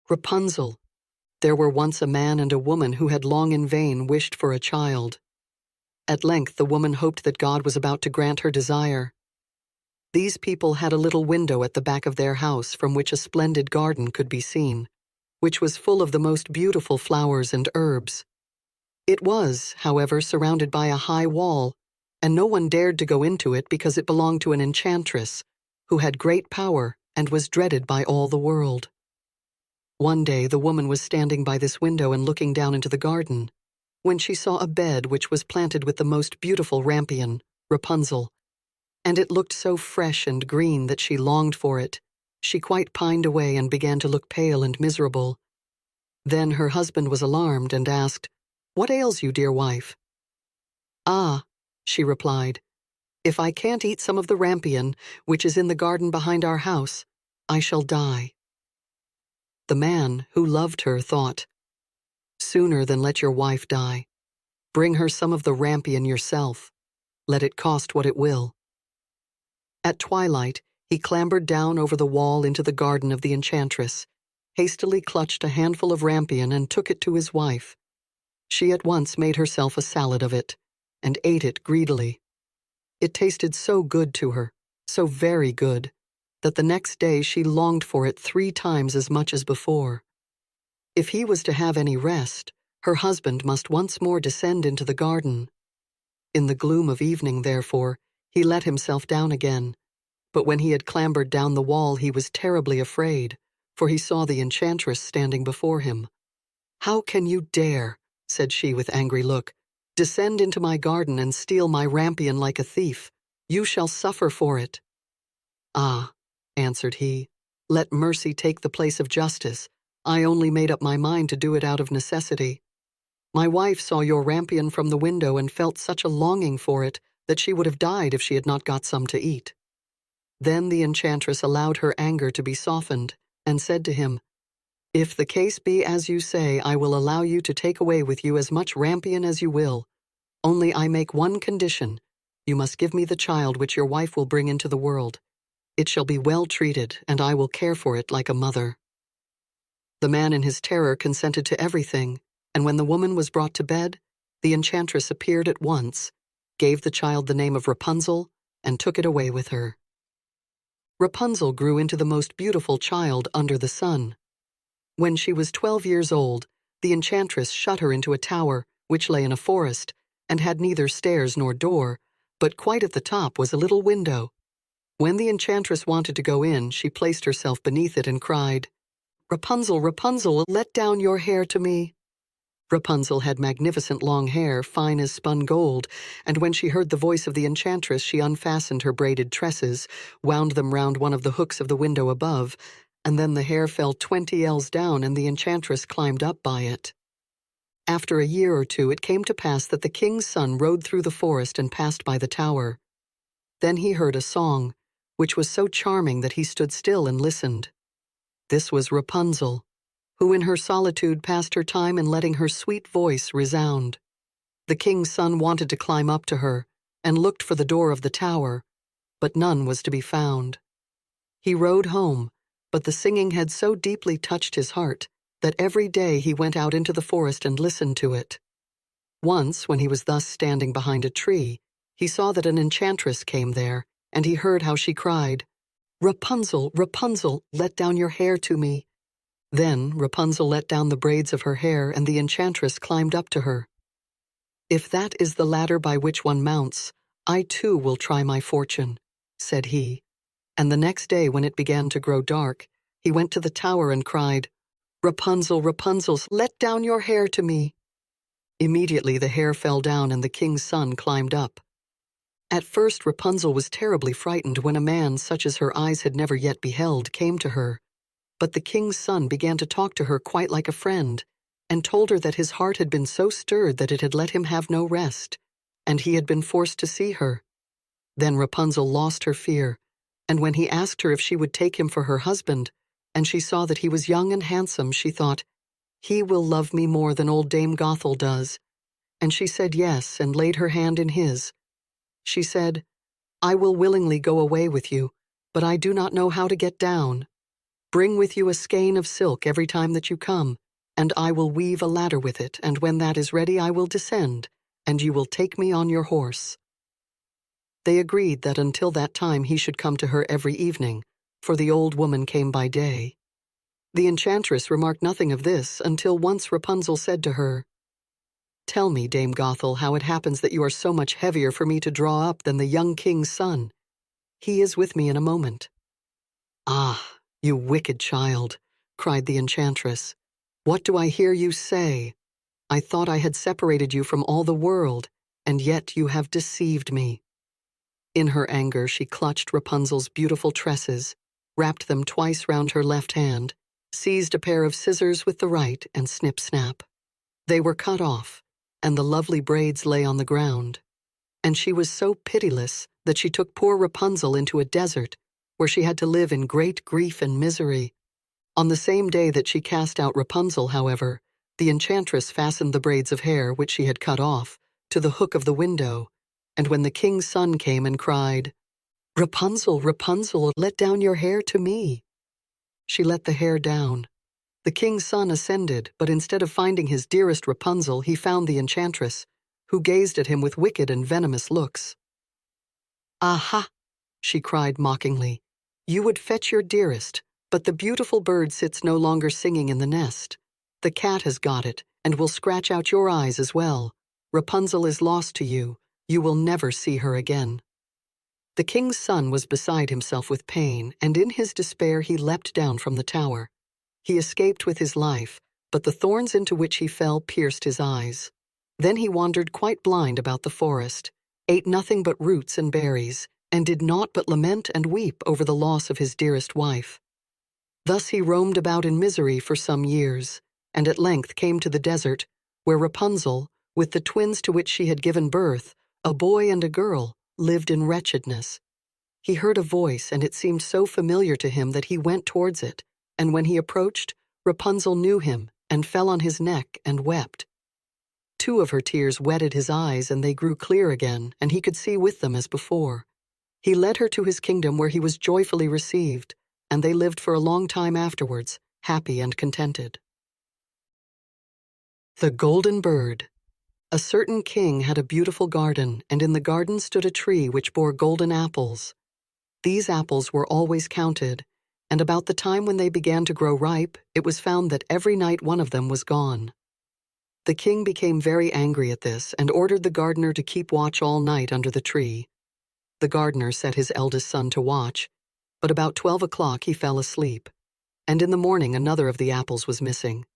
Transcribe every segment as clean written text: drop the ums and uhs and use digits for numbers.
Rapunzel. There were once a man and a woman who had long in vain wished for a child. At length the woman hoped that God was about to grant her desire. These people had a little window at the back of their house from which a splendid garden could be seen, which was full of the most beautiful flowers and herbs. It was, however, surrounded by a high wall, and no one dared to go into it because it belonged to an enchantress who had great power and was dreaded by all the world. One day the woman was standing by this window and looking down into the garden, when she saw a bed which was planted with the most beautiful rampion, Rapunzel, and it looked so fresh and green that she longed for it. She quite pined away and began to look pale and miserable. Then her husband was alarmed and asked, "What ails you, dear wife?" "Ah," she replied, "if I can't eat some of the rampion, which is in the garden behind our house, I shall die." The man, who loved her, thought, "Sooner than let your wife die, bring her some of the rampion yourself. Let it cost what it will." At twilight, he clambered down over the wall into the garden of the enchantress, hastily clutched a handful of rampion and took it to his wife. She at once made herself a salad of it, and ate it greedily. It tasted so good to her, so very good, that the next day she longed for it 3 times as much as before. If he was to have any rest, her husband must once more descend into the garden. In the gloom of evening, therefore, he let himself down again, but when he had clambered down the wall he was terribly afraid, for he saw the enchantress standing before him. "How can you dare," said she with angry look, "descend into my garden and steal my rampion like a thief? You shall suffer for it." "Ah," answered he, "let mercy take the place of justice. I only made up my mind to do it out of necessity. My wife saw your rampion from the window and felt such a longing for it that she would have died if she had not got some to eat." Then the enchantress allowed her anger to be softened, and said to him, "If the case be as you say, I will allow you to take away with you as much rampion as you will. Only I make one condition. You must give me the child which your wife will bring into the world. It shall be well treated, and I will care for it like a mother." The man in his terror consented to everything, and when the woman was brought to bed, the enchantress appeared at once, gave the child the name of Rapunzel, and took it away with her. Rapunzel grew into the most beautiful child under the sun. When she was 12 years old, the enchantress shut her into a tower which lay in a forest, and had neither stairs nor door, but quite at the top was a little window. When the enchantress wanted to go in, she placed herself beneath it and cried, "Rapunzel, Rapunzel, let down your hair to me." Rapunzel had magnificent long hair, fine as spun gold, and when she heard the voice of the enchantress, she unfastened her braided tresses, wound them round one of the hooks of the window above, and then the hair fell 20 ells down and the enchantress climbed up by it. After a year or two, it came to pass that the king's son rode through the forest and passed by the tower. Then he heard a song, which was so charming that he stood still and listened. This was Rapunzel, who in her solitude passed her time in letting her sweet voice resound. The king's son wanted to climb up to her, and looked for the door of the tower, but none was to be found. He rode home, but the singing had so deeply touched his heart that every day he went out into the forest and listened to it. Once, when he was thus standing behind a tree, he saw that an enchantress came there, and he heard how she cried, "Rapunzel, Rapunzel, let down your hair to me." Then Rapunzel let down the braids of her hair, and the enchantress climbed up to her. "If that is the ladder by which one mounts, I too will try my fortune," said he. And the next day, when it began to grow dark, he went to the tower and cried, "Rapunzel, Rapunzel, let down your hair to me." Immediately the hair fell down and the king's son climbed up. At first Rapunzel was terribly frightened when a man such as her eyes had never yet beheld came to her. But the king's son began to talk to her quite like a friend, and told her that his heart had been so stirred that it had let him have no rest, and he had been forced to see her. Then Rapunzel lost her fear, and when he asked her if she would take him for her husband, and she saw that he was young and handsome, she thought, "He will love me more than old Dame Gothel does." And she said yes, and laid her hand in his. She said, "I will willingly go away with you, but I do not know how to get down." Bring with you a skein of silk every time that you come, and I will weave a ladder with it, and when that is ready I will descend, and you will take me on your horse." They agreed that until that time he should come to her every evening, for the old woman came by day. The enchantress remarked nothing of this until once Rapunzel said to her, "Tell me, Dame Gothel, how it happens that you are so much heavier for me to draw up than the young king's son. He is with me in a moment." "Ah, you wicked child," cried the enchantress. "What do I hear you say? I thought I had separated you from all the world, and yet you have deceived me." In her anger, she clutched Rapunzel's beautiful tresses, wrapped them twice round her left hand, seized a pair of scissors with the right, and snip-snap. They were cut off, and the lovely braids lay on the ground. And she was so pitiless that she took poor Rapunzel into a desert, where she had to live in great grief and misery. On the same day that she cast out Rapunzel, however, the enchantress fastened the braids of hair which she had cut off to the hook of the window, and when the king's son came and cried, "Rapunzel, Rapunzel, let down your hair to me," she let the hair down. The king's son ascended, but instead of finding his dearest Rapunzel, he found the enchantress, who gazed at him with wicked and venomous looks. "Aha!" she cried mockingly. "You would fetch your dearest, but the beautiful bird sits no longer singing in the nest. The cat has got it, and will scratch out your eyes as well. Rapunzel is lost to you. You will never see her again." The king's son was beside himself with pain, and in his despair he leapt down from the tower. He escaped with his life, but the thorns into which he fell pierced his eyes. Then he wandered quite blind about the forest, ate nothing but roots and berries, and did naught but lament and weep over the loss of his dearest wife. Thus he roamed about in misery for some years, and at length came to the desert, where Rapunzel, with the twins to which she had given birth, a boy and a girl, lived in wretchedness. He heard a voice, and it seemed so familiar to him that he went towards it, and when he approached, Rapunzel knew him, and fell on his neck and wept. 2 of her tears wetted his eyes, and they grew clear again, and he could see with them as before. He led her to his kingdom, where he was joyfully received, and they lived for a long time afterwards, happy and contented. The Golden Bird. A certain king had a beautiful garden, and in the garden stood a tree which bore golden apples. These apples were always counted, and about the time when they began to grow ripe, it was found that every night one of them was gone. The king became very angry at this, and ordered the gardener to keep watch all night under the tree. The gardener set his eldest son to watch, but about 12 o'clock he fell asleep, and in the morning another of the apples was missing.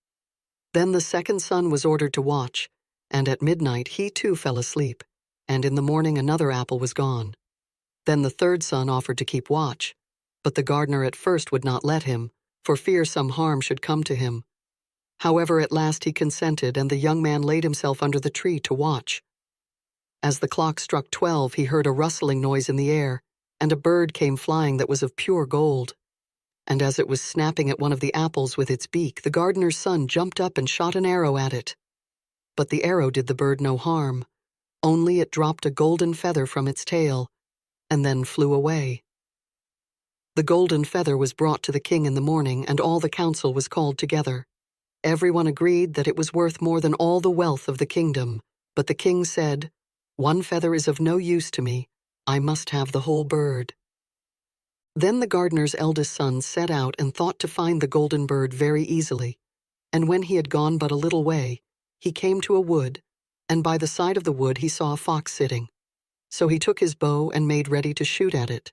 Then the second son was ordered to watch, and at midnight he too fell asleep, and in the morning another apple was gone. Then the third son offered to keep watch, but the gardener at first would not let him, for fear some harm should come to him. However, at last he consented, and the young man laid himself under the tree to watch. As the clock struck 12, he heard a rustling noise in the air, and a bird came flying that was of pure gold. And as it was snapping at one of the apples with its beak, the gardener's son jumped up and shot an arrow at it. But the arrow did the bird no harm, only it dropped a golden feather from its tail, and then flew away. The golden feather was brought to the king in the morning, and all the council was called together. Everyone agreed that it was worth more than all the wealth of the kingdom, but the king said, "One feather is of no use to me. I must have the whole bird." Then the gardener's eldest son set out and thought to find the golden bird very easily, and when he had gone but a little way, he came to a wood, and by the side of the wood he saw a fox sitting. So he took his bow and made ready to shoot at it.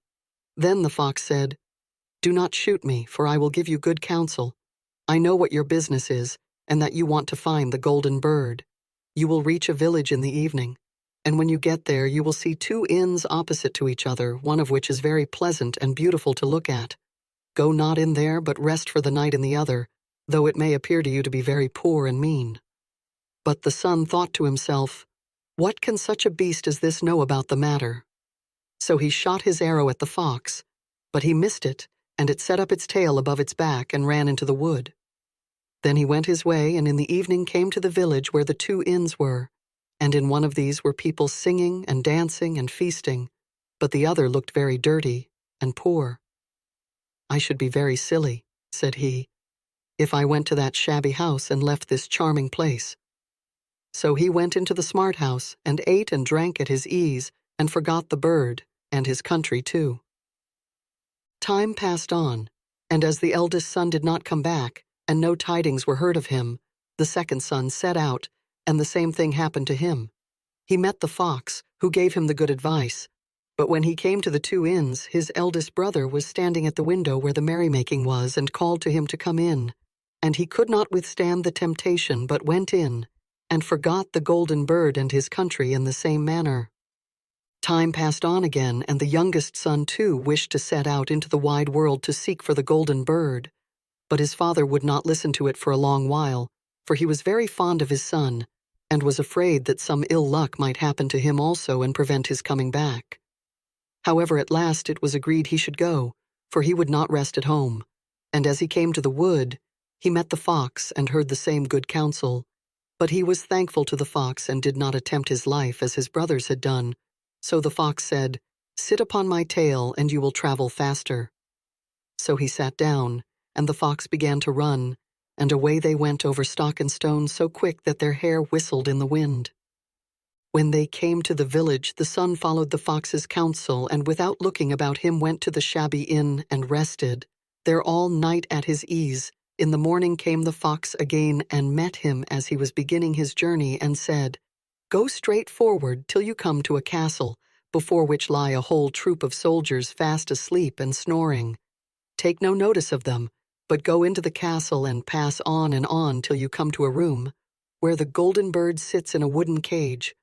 Then the fox said, "Do not shoot me, for I will give you good counsel. I know what your business is, and that you want to find the golden bird. You will reach a village in the evening, and when you get there you will see 2 inns opposite to each other, one of which is very pleasant and beautiful to look at. Go not in there, but rest for the night in the other, though it may appear to you to be very poor and mean." But the son thought to himself, "What can such a beast as this know about the matter?" So he shot his arrow at the fox, but he missed it, and it set up its tail above its back and ran into the wood. Then he went his way, and in the evening came to the village where the 2 inns were, and in one of these were people singing and dancing and feasting, but the other looked very dirty and poor. "I should be very silly," said he, "if I went to that shabby house and left this charming place." So he went into the smart house and ate and drank at his ease and forgot the bird and his country too. Time passed on, and as the eldest son did not come back and no tidings were heard of him, the second son set out, and the same thing happened to him. He met the fox, who gave him the good advice, but when he came to the two inns, his eldest brother was standing at the window where the merrymaking was and called to him to come in, and he could not withstand the temptation but went in, and forgot the golden bird and his country in the same manner. Time passed on again, and the youngest son too wished to set out into the wide world to seek for the golden bird, but his father would not listen to it for a long while, for he was very fond of his son, and was afraid that some ill luck might happen to him also and prevent his coming back. However, at last it was agreed he should go, for he would not rest at home, and as he came to the wood, he met the fox and heard the same good counsel, but he was thankful to the fox and did not attempt his life as his brothers had done. So the fox said, "Sit upon my tail and you will travel faster." So he sat down, and the fox began to run, and away they went over stock and stone so quick that their hair whistled in the wind. When they came to the village, the son followed the fox's counsel and without looking about him went to the shabby inn and rested, there all night at his ease. In the morning came the fox again and met him as he was beginning his journey and said, "Go straight forward till you come to a castle, before which lie a whole troop of soldiers fast asleep and snoring. Take no notice of them, but go into the castle and pass on till you come to a room, where the golden bird sits in a wooden cage.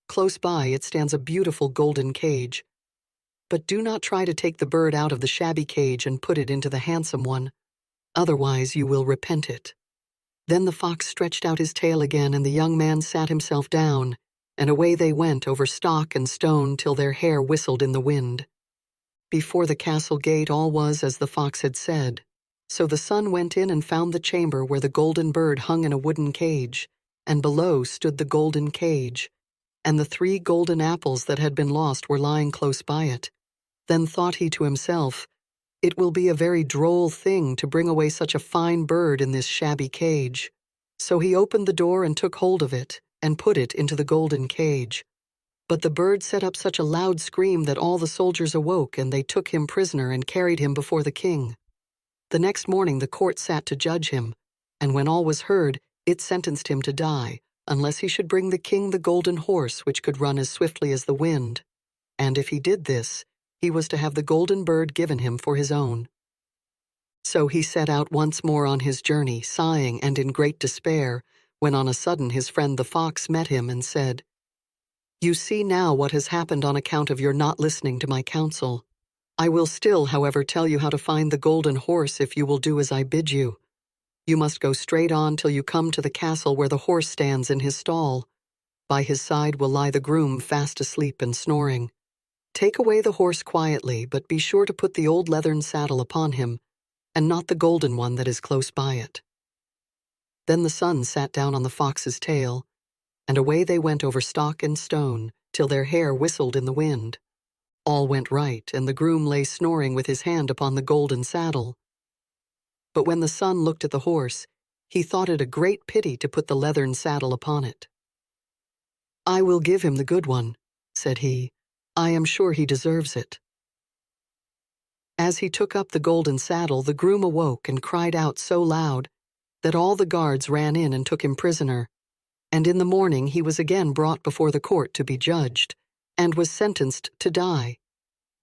Close by it stands a beautiful golden cage. But do not try to take the bird out of the shabby cage and put it into the handsome one, otherwise you will repent it." Then the fox stretched out his tail again, and the young man sat himself down, and away they went over stock and stone till their hair whistled in the wind. Before the castle gate all was as the fox had said, so the son went in and found the chamber where the golden bird hung in a wooden cage, and below stood the golden cage, and the 3 golden apples that had been lost were lying close by it. Then thought he to himself, "It will be a very droll thing to bring away such a fine bird in this shabby cage." So he opened the door and took hold of it, and put it into the golden cage. But the bird set up such a loud scream that all the soldiers awoke, and they took him prisoner and carried him before the king. The next morning the court sat to judge him, and when all was heard, it sentenced him to die, unless he should bring the king the golden horse which could run as swiftly as the wind. And if he did this, he was to have the golden bird given him for his own. So he set out once more on his journey, sighing and in great despair, when on a sudden his friend the fox met him and said, "You see now what has happened on account of your not listening to my counsel. I will still, however, tell you how to find the golden horse if you will do as I bid you. You must go straight on till you come to the castle where the horse stands in his stall. By his side will lie the groom fast asleep and snoring. Take away the horse quietly, but be sure to put the old leathern saddle upon him, and not the golden one that is close by it." Then the son sat down on the fox's tail, and away they went over stock and stone, till their hair whistled in the wind. All went right, and the groom lay snoring with his hand upon the golden saddle. But when the son looked at the horse, he thought it a great pity to put the leathern saddle upon it. "I will give him the good one," said he. "I am sure he deserves it." As he took up the golden saddle, the groom awoke and cried out so loud that all the guards ran in and took him prisoner, and in the morning he was again brought before the court to be judged, and was sentenced to die.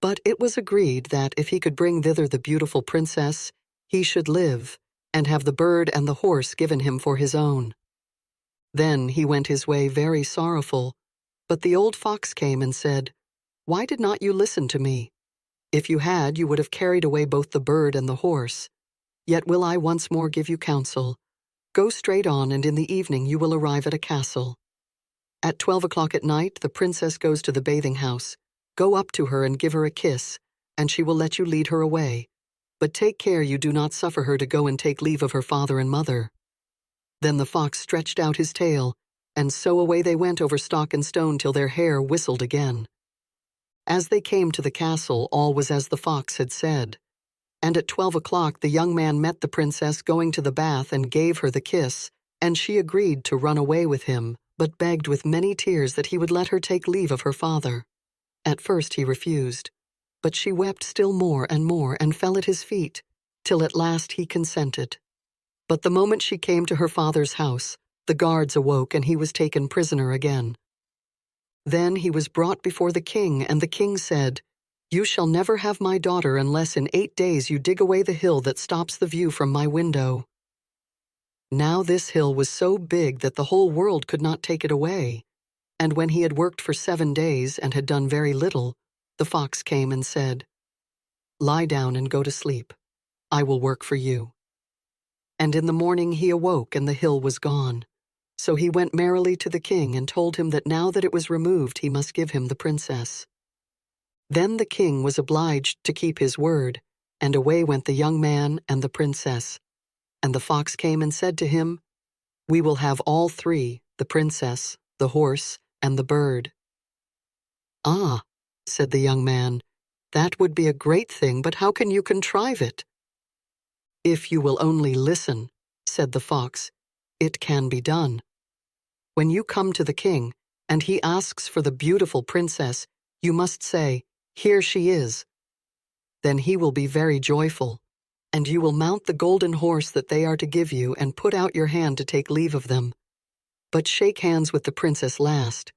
But it was agreed that if he could bring thither the beautiful princess, he should live, and have the bird and the horse given him for his own. Then he went his way very sorrowful, but the old fox came and said, "Why did not you listen to me? If you had, you would have carried away both the bird and the horse. Yet will I once more give you counsel. Go straight on, and in the evening you will arrive at a castle. At 12 o'clock at night, the princess goes to the bathing house. Go up to her and give her a kiss, and she will let you lead her away. But take care you do not suffer her to go and take leave of her father and mother." Then the fox stretched out his tail, and so away they went over stock and stone till their hair whistled again. As they came to the castle, all was as the fox had said. and at 12 o'clock the young man met the princess going to the bath and gave her the kiss, and she agreed to run away with him, but begged with many tears that he would let her take leave of her father. At first he refused, but she wept still more and fell at his feet, till at last he consented. But the moment she came to her father's house, the guards awoke and he was taken prisoner again. Then he was brought before the king, and the king said, "You shall never have my daughter unless in 8 days you dig away the hill that stops the view from my window." Now this hill was so big that the whole world could not take it away, and when he had worked for 7 days and had done very little, the fox came and said, "Lie down and go to sleep. I will work for you." And in the morning he awoke and the hill was gone. So he went merrily to the king and told him that now that it was removed he must give him the princess. Then the king was obliged to keep his word, and away went the young man and the princess. And the fox came and said to him, "We will have all three, the princess, the horse, and the bird." "Ah," said the young man, "that would be a great thing, but how can you contrive it?" "If you will only listen," said the fox, "it can be done. When you come to the king, and he asks for the beautiful princess, you must say, 'Here she is.' Then he will be very joyful, and you will mount the golden horse that they are to give you and put out your hand to take leave of them. But shake hands with the princess last.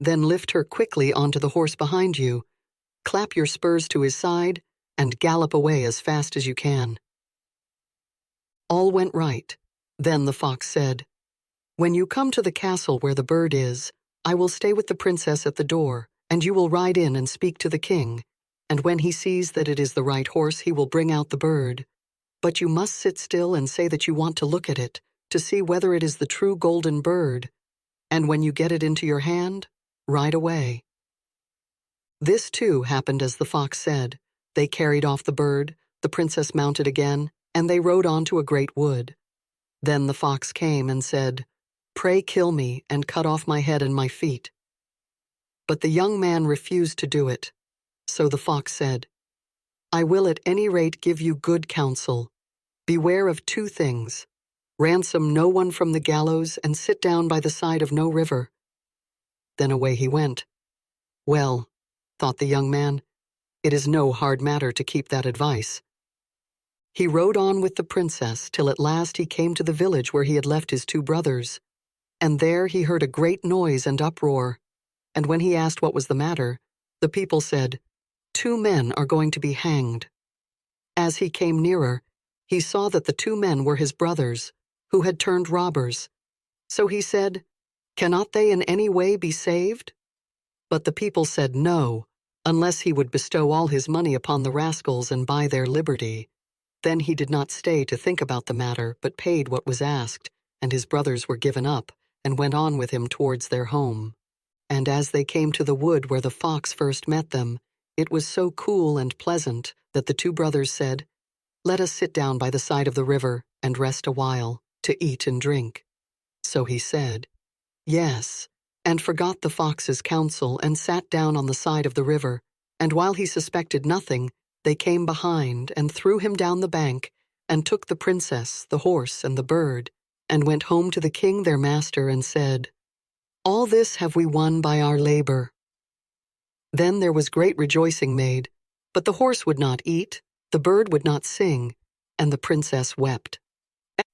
Then lift her quickly onto the horse behind you, clap your spurs to his side, and gallop away as fast as you can." All went right. Then the fox said, "When you come to the castle where the bird is, I will stay with the princess at the door, and you will ride in and speak to the king, and when he sees that it is the right horse he will bring out the bird. But you must sit still and say that you want to look at it, to see whether it is the true golden bird, and when you get it into your hand, ride away." This too happened as the fox said. They carried off the bird, the princess mounted again, and they rode on to a great wood. Then the fox came and said, "Pray kill me and cut off my head and my feet." But the young man refused to do it. So the fox said, "I will at any rate give you good counsel. Beware of 2 things. Ransom no one from the gallows and sit down by the side of no river." Then away he went. Well, thought the young man, it is no hard matter to keep that advice. He rode on with the princess till at last he came to the village where he had left his 2 brothers, and there he heard a great noise and uproar, and when he asked what was the matter, the people said, 2 men are going to be hanged. As he came nearer, he saw that the 2 men were his brothers, who had turned robbers. So he said, "Cannot they in any way be saved?" But the people said no, unless he would bestow all his money upon the rascals and buy their liberty. Then he did not stay to think about the matter, but paid what was asked, and his brothers were given up, and went on with him towards their home. And as they came to the wood where the fox first met them, it was so cool and pleasant that the 2 brothers said, "Let us sit down by the side of the river and rest a while, to eat and drink." So he said, "Yes," and forgot the fox's counsel and sat down on the side of the river, and while he suspected nothing, they came behind and threw him down the bank, and took the princess, the horse, and the bird, and went home to the king their master and said, "All this have we won by our labor." Then there was great rejoicing made, but the horse would not eat, the bird would not sing, and the princess wept.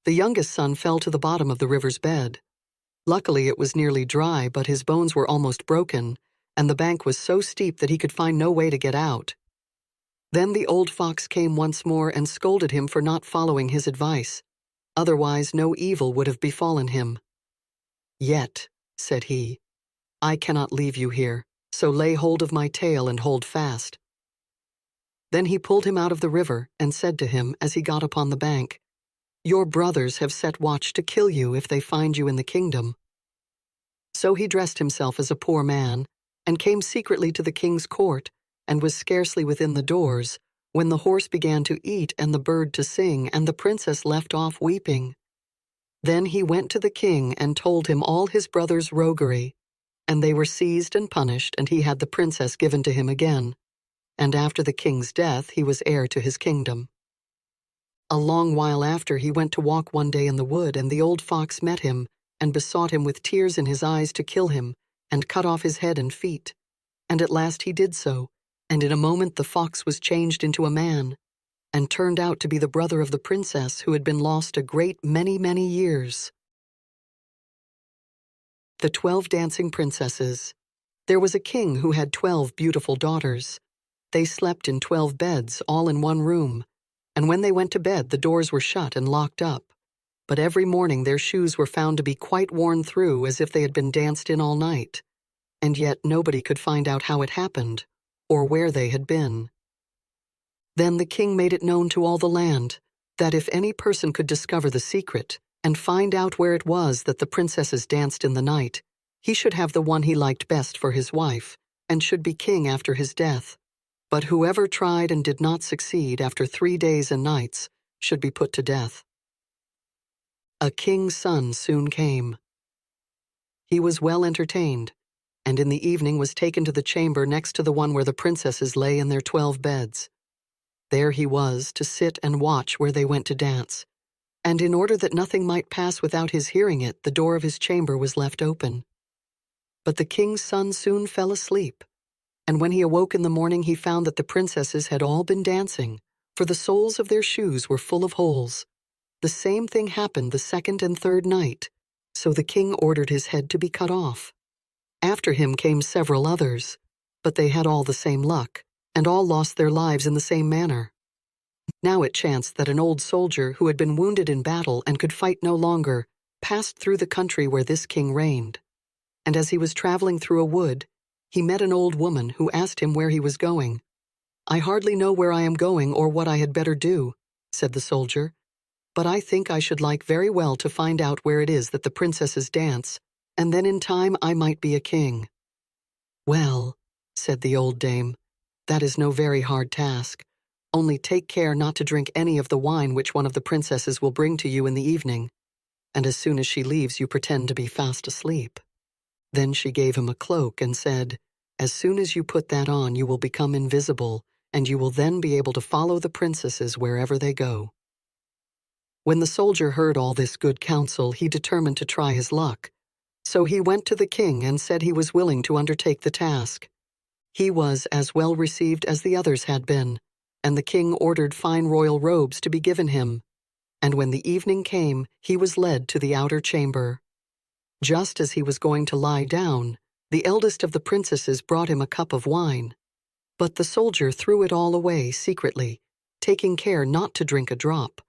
The youngest son fell to the bottom of the river's bed. Luckily it was nearly dry, but his bones were almost broken, and the bank was so steep that he could find no way to get out. Then the old fox came once more and scolded him for not following his advice. Otherwise no evil would have befallen him. "Yet," said he, "I cannot leave you here, so lay hold of my tail and hold fast." Then he pulled him out of the river and said to him as he got upon the bank, "Your brothers have set watch to kill you if they find you in the kingdom." So he dressed himself as a poor man, and came secretly to the king's court, and was scarcely within the doors, when the horse began to eat and the bird to sing, and the princess left off weeping. Then he went to the king and told him all his brothers' roguery, and they were seized and punished, and he had the princess given to him again. And after the king's death he was heir to his kingdom. A long while after, he went to walk one day in the wood, and the old fox met him and besought him with tears in his eyes to kill him and cut off his head and feet. And at last he did so, and in a moment the fox was changed into a man and turned out to be the brother of the princess who had been lost a great many years. The 12 Dancing Princesses. There was a king who had 12 beautiful daughters. They slept in 12 beds, all in one room, and when they went to bed the doors were shut and locked up. But every morning their shoes were found to be quite worn through, as if they had been danced in all night. And yet nobody could find out how it happened, or where they had been. Then the king made it known to all the land that if any person could discover the secret and find out where it was that the princesses danced in the night, he should have the one he liked best for his wife, and should be king after his death. But whoever tried and did not succeed after 3 days and nights should be put to death. A king's son soon came. He was well entertained, and in the evening was taken to the chamber next to the one where the princesses lay in their 12 beds. There he was to sit and watch where they went to dance, and in order that nothing might pass without his hearing it, the door of his chamber was left open. But the king's son soon fell asleep, and when he awoke in the morning he found that the princesses had all been dancing, for the soles of their shoes were full of holes. The same thing happened the second and third night, so the king ordered his head to be cut off. After him came several others, but they had all the same luck, and all lost their lives in the same manner. Now it chanced that an old soldier who had been wounded in battle and could fight no longer passed through the country where this king reigned. And as he was traveling through a wood, he met an old woman who asked him where he was going. "I hardly know where I am going or what I had better do," said the soldier, "but I think I should like very well to find out where it is that the princesses dance, and then in time I might be a king." "Well," said the old dame, "that is no very hard task. Only take care not to drink any of the wine which one of the princesses will bring to you in the evening, and as soon as she leaves you pretend to be fast asleep." Then she gave him a cloak and said, "As soon as you put that on you will become invisible, and you will then be able to follow the princesses wherever they go." When the soldier heard all this good counsel, he determined to try his luck. So he went to the king and said he was willing to undertake the task. He was as well received as the others had been, and the king ordered fine royal robes to be given him. And when the evening came, he was led to the outer chamber. Just as he was going to lie down, the eldest of the princesses brought him a cup of wine. But the soldier threw it all away secretly, taking care not to drink a drop.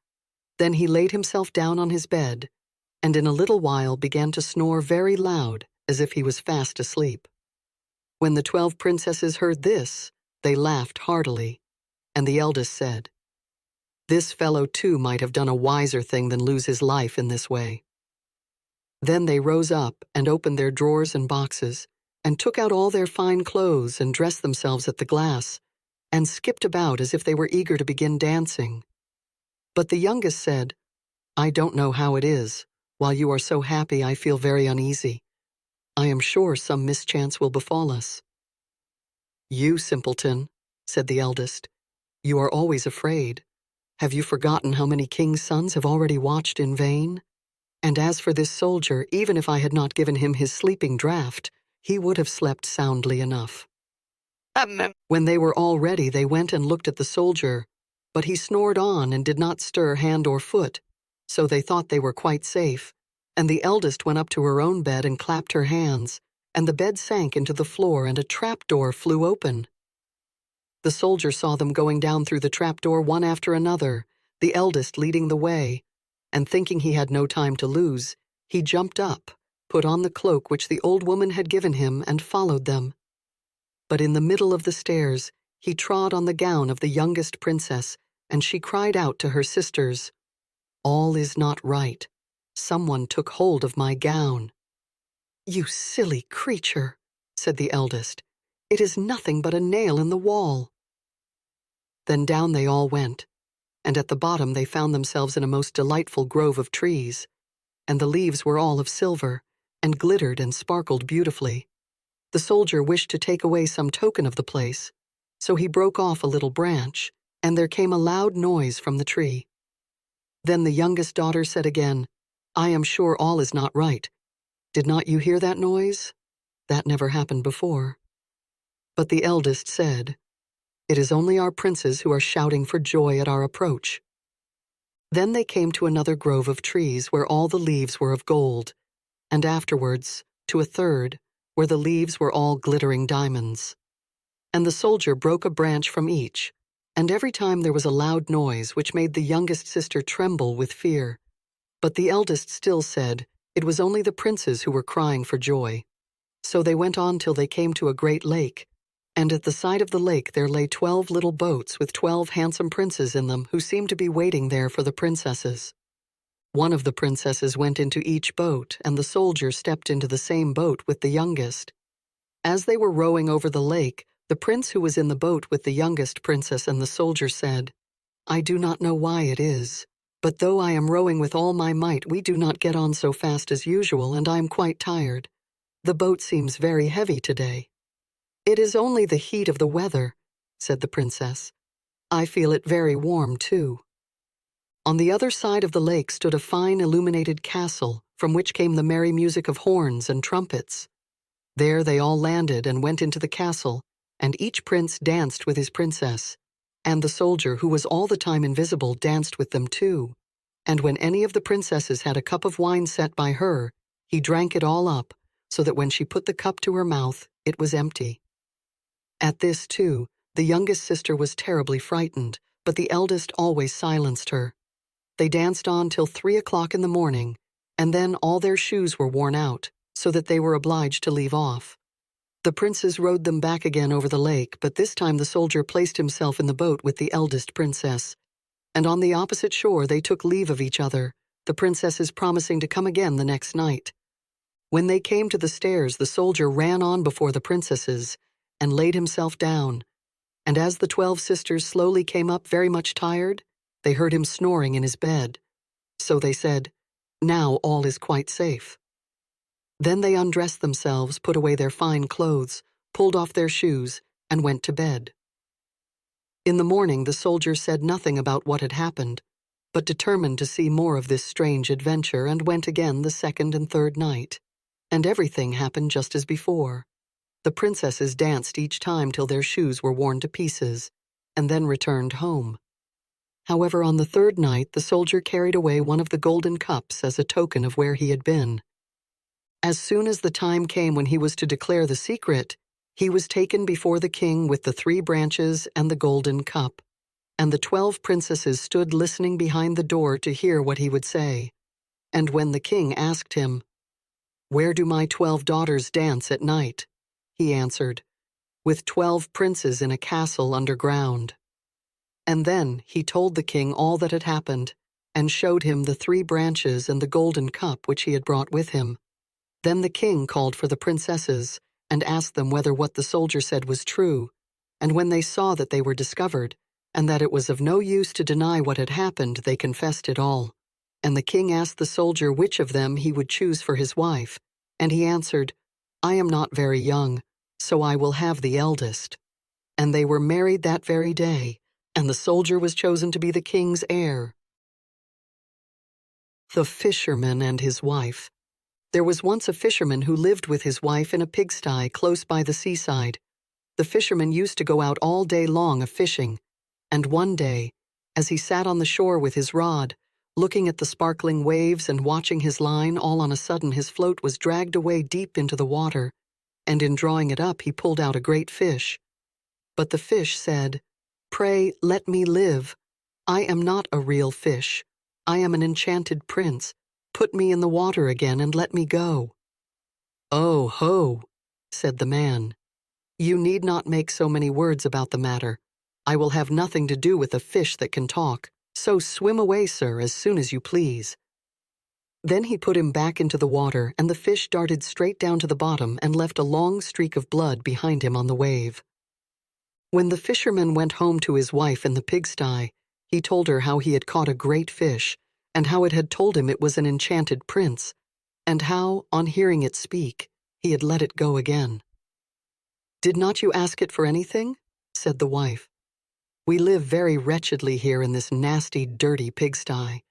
Then he laid himself down on his bed, and in a little while began to snore very loud, as if he was fast asleep. When the 12 princesses heard this, they laughed heartily, and the eldest said, "This fellow too might have done a wiser thing than lose his life in this way." Then they rose up and opened their drawers and boxes, and took out all their fine clothes and dressed themselves at the glass, and skipped about as if they were eager to begin dancing. But the youngest said, "I don't know how it is. While you are so happy, I feel very uneasy. I am sure some mischance will befall us." "You simpleton," said the eldest, "you are always afraid. Have you forgotten how many kings' sons have already watched in vain? And as for this soldier, even if I had not given him his sleeping draught, he would have slept soundly enough." When they were all ready, they went and looked at the soldier, but he snored on and did not stir hand or foot, so they thought they were quite safe, and the eldest went up to her own bed and clapped her hands, and the bed sank into the floor and a trapdoor flew open. The soldier saw them going down through the trapdoor one after another, the eldest leading the way, and thinking he had no time to lose, he jumped up, put on the cloak which the old woman had given him, and followed them. But in the middle of the stairs, he trod on the gown of the youngest princess, and she cried out to her sisters, "All is not right. Someone took hold of my gown." "You silly creature," said the eldest. "It is nothing but a nail in the wall." Then down they all went, and at the bottom they found themselves in a most delightful grove of trees, and the leaves were all of silver, and glittered and sparkled beautifully. The soldier wished to take away some token of the place, so he broke off a little branch, and there came a loud noise from the tree. Then the youngest daughter said again, "I am sure all is not right. Did not you hear that noise? That never happened before." But the eldest said, "It is only our princes who are shouting for joy at our approach." Then they came to another grove of trees where all the leaves were of gold, and afterwards to a third where the leaves were all glittering diamonds. And the soldier broke a branch from each, and every time there was a loud noise which made the youngest sister tremble with fear. But the eldest still said it was only the princes who were crying for joy. So they went on till they came to a great lake, and at the side of the lake there lay 12 little boats with 12 handsome princes in them who seemed to be waiting there for the princesses. One of the princesses went into each boat, and the soldier stepped into the same boat with the youngest. As they were rowing over the lake, the prince who was in the boat with the youngest princess and the soldier said, "I do not know why it is, but though I am rowing with all my might, we do not get on so fast as usual, and I am quite tired. The boat seems very heavy today." "It is only the heat of the weather," said the princess. "I feel it very warm, too." On the other side of the lake stood a fine illuminated castle, from which came the merry music of horns and trumpets. There they all landed and went into the castle, and each prince danced with his princess, and the soldier, who was all the time invisible, danced with them too. And when any of the princesses had a cup of wine set by her, he drank it all up, so that when she put the cup to her mouth, it was empty. At this, too, the youngest sister was terribly frightened, but the eldest always silenced her. They danced on till 3 o'clock in the morning, and then all their shoes were worn out, so that they were obliged to leave off. The princes rowed them back again over the lake, but this time the soldier placed himself in the boat with the eldest princess, and on the opposite shore they took leave of each other, the princesses promising to come again the next night. When they came to the stairs, the soldier ran on before the princesses and laid himself down, and as the 12 sisters slowly came up very much tired, they heard him snoring in his bed. So they said, "Now all is quite safe." Then they undressed themselves, put away their fine clothes, pulled off their shoes, and went to bed. In the morning the soldier said nothing about what had happened, but determined to see more of this strange adventure, and went again the second and third night. And everything happened just as before. The princesses danced each time till their shoes were worn to pieces, and then returned home. However, on the third night the soldier carried away one of the golden cups as a token of where he had been. As soon as the time came when he was to declare the secret, he was taken before the king with the 3 branches and the golden cup, and the 12 princesses stood listening behind the door to hear what he would say. And when the king asked him, "Where do my 12 daughters dance at night?" he answered, "With 12 princes in a castle underground." And then he told the king all that had happened, and showed him the 3 branches and the golden cup which he had brought with him. Then the king called for the princesses, and asked them whether what the soldier said was true, and when they saw that they were discovered, and that it was of no use to deny what had happened, they confessed it all. And the king asked the soldier which of them he would choose for his wife, and he answered, "I am not very young, so I will have the eldest." And they were married that very day, and the soldier was chosen to be the king's heir. The Fisherman and His Wife. There was once a fisherman who lived with his wife in a pigsty close by the seaside. The fisherman used to go out all day long a-fishing, and one day, as he sat on the shore with his rod, looking at the sparkling waves and watching his line, all on a sudden his float was dragged away deep into the water, and in drawing it up he pulled out a great fish. But the fish said, "Pray, let me live. I am not a real fish. I am an enchanted prince. Put me in the water again and let me go." "Oh, ho," said the man. "You need not make so many words about the matter. I will have nothing to do with a fish that can talk, so swim away, sir, as soon as you please." Then he put him back into the water, and the fish darted straight down to the bottom and left a long streak of blood behind him on the wave. When the fisherman went home to his wife in the pigsty, he told her how he had caught a great fish, and how it had told him it was an enchanted prince, and how, on hearing it speak, he had let it go again. "Did not you ask it for anything?" said the wife. "We live very wretchedly here in this nasty, dirty pigsty.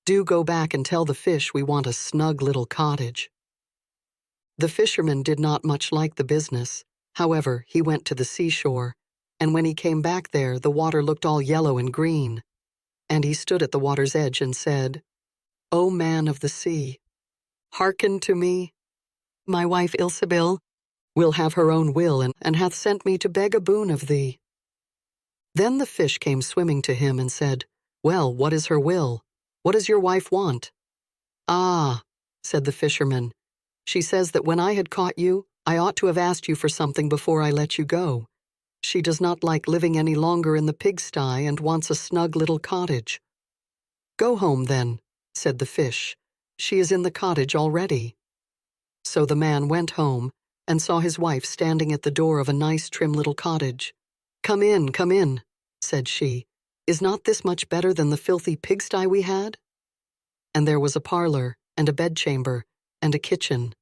Do go back and tell the fish we want a snug little cottage." The fisherman did not much like the business. However, he went to the seashore, and when he came back there, the water looked all yellow and green. And he stood at the water's edge and said, "O man of the sea, hearken to me. My wife Ilsebil will have her own will and hath sent me to beg a boon of thee." Then the fish came swimming to him and said, "Well, what is her will? What does your wife want?" "Ah," said the fisherman, "she says that when I had caught you, I ought to have asked you for something before I let you go. She does not like living any longer in the pigsty and wants a snug little cottage." "Go home, then," said the fish. "She is in the cottage already." So the man went home and saw his wife standing at the door of a nice trim little cottage. Come in," said she. "Is not this much better than the filthy pigsty we had?" And there was a parlor, and a bedchamber, and a kitchen,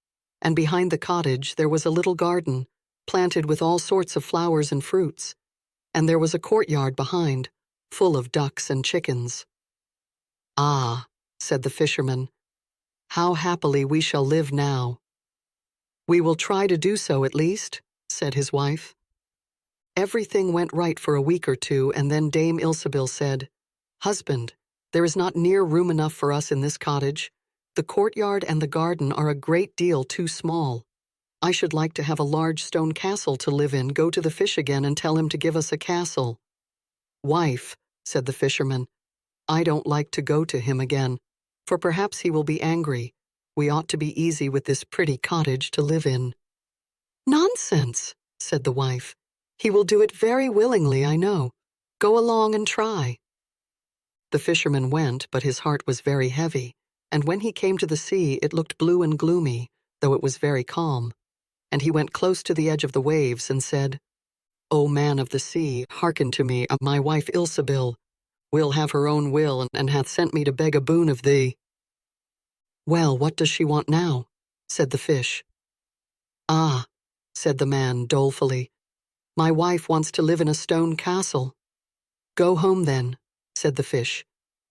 and behind the cottage there was a little garden, planted with all sorts of flowers and fruits, and there was a courtyard behind, full of ducks and chickens. "Ah," said the fisherman, "how happily we shall live now." "We will try to do so at least," said his wife. Everything went right for a week or two, and then Dame Ilsebil said, "Husband, there is not near room enough for us in this cottage. The courtyard and the garden are a great deal too small. I should like to have a large stone castle to live in. Go to the fish again and tell him to give us a castle." "Wife," said the fisherman, "I don't like to go to him again, for perhaps he will be angry. We ought to be easy with this pretty cottage to live in." "Nonsense," said the wife. "He will do it very willingly, I know. Go along and try." The fisherman went, but his heart was very heavy, and when he came to the sea it looked blue and gloomy, though it was very calm. And he went close to the edge of the waves and said, "O man of the sea, hearken to me. My wife Ilsebil will have her own will and hath sent me to beg a boon of thee." "Well, what does she want now?" said the fish. "Ah," said the man dolefully, "my wife wants to live in a stone castle." "Go home then," said the fish.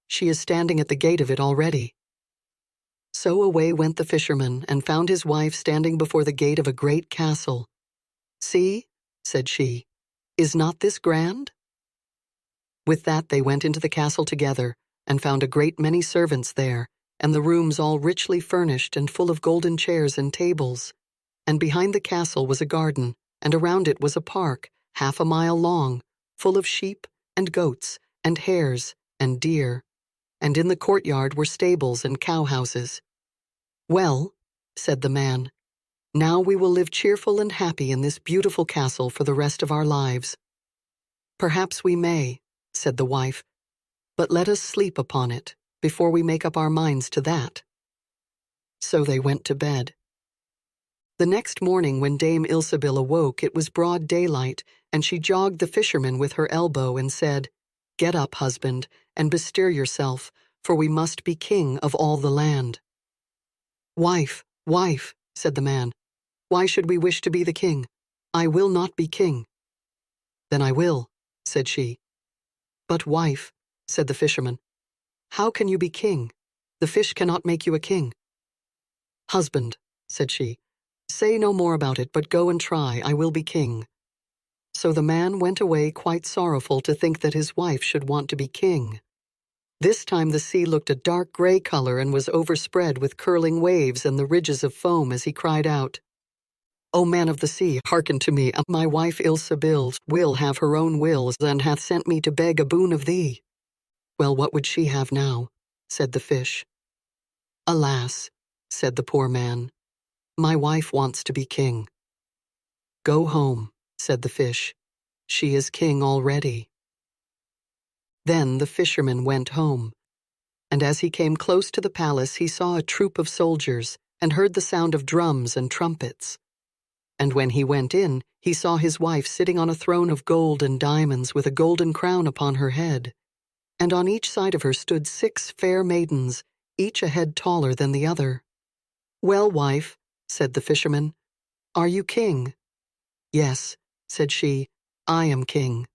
"She is standing at the gate of it already." So away went the fisherman and found his wife standing before the gate of a great castle. "See," said she, "is not this grand?" With that they went into the castle together and found a great many servants there, and the rooms all richly furnished and full of golden chairs and tables. And behind the castle was a garden, and around it was a park, 1/2 mile long, full of sheep and goats and hares and deer. And in the courtyard were stables and cow-houses. "Well," said the man, "now we will live cheerful and happy in this beautiful castle for the rest of our lives." "Perhaps we may," said the wife, "but let us sleep upon it before we make up our minds to that." So they went to bed. The next morning when Dame Ilsebil awoke, it was broad daylight, and she jogged the fisherman with her elbow and said, "Get up, husband, and bestir yourself, for we must be king of all the land." "Wife, wife," said the man, "why should we wish to be the king? I will not be king." "Then I will," said she. "But wife," said the fisherman, "how can you be king? The fish cannot make you a king." "Husband," said she, "say no more about it, but go and try. I will be king." So the man went away quite sorrowful to think that his wife should want to be king. This time the sea looked a dark gray color and was overspread with curling waves and the ridges of foam as he cried out, "O man of the sea, hearken to me. My wife Ilsebil will have her own wills and hath sent me to beg a boon of thee." "Well, what would she have now?" said the fish. "Alas," said the poor man, "my wife wants to be king." "Go home," said the fish. "She is king already." Then the fisherman went home, and as he came close to the palace he saw a troop of soldiers and heard the sound of drums and trumpets. And when he went in, he saw his wife sitting on a throne of gold and diamonds with a golden crown upon her head. And on each side of her stood 6 fair maidens, each a head taller than the other. "Well, wife," said the fisherman, "are you king?" "Yes," said she, "I am king."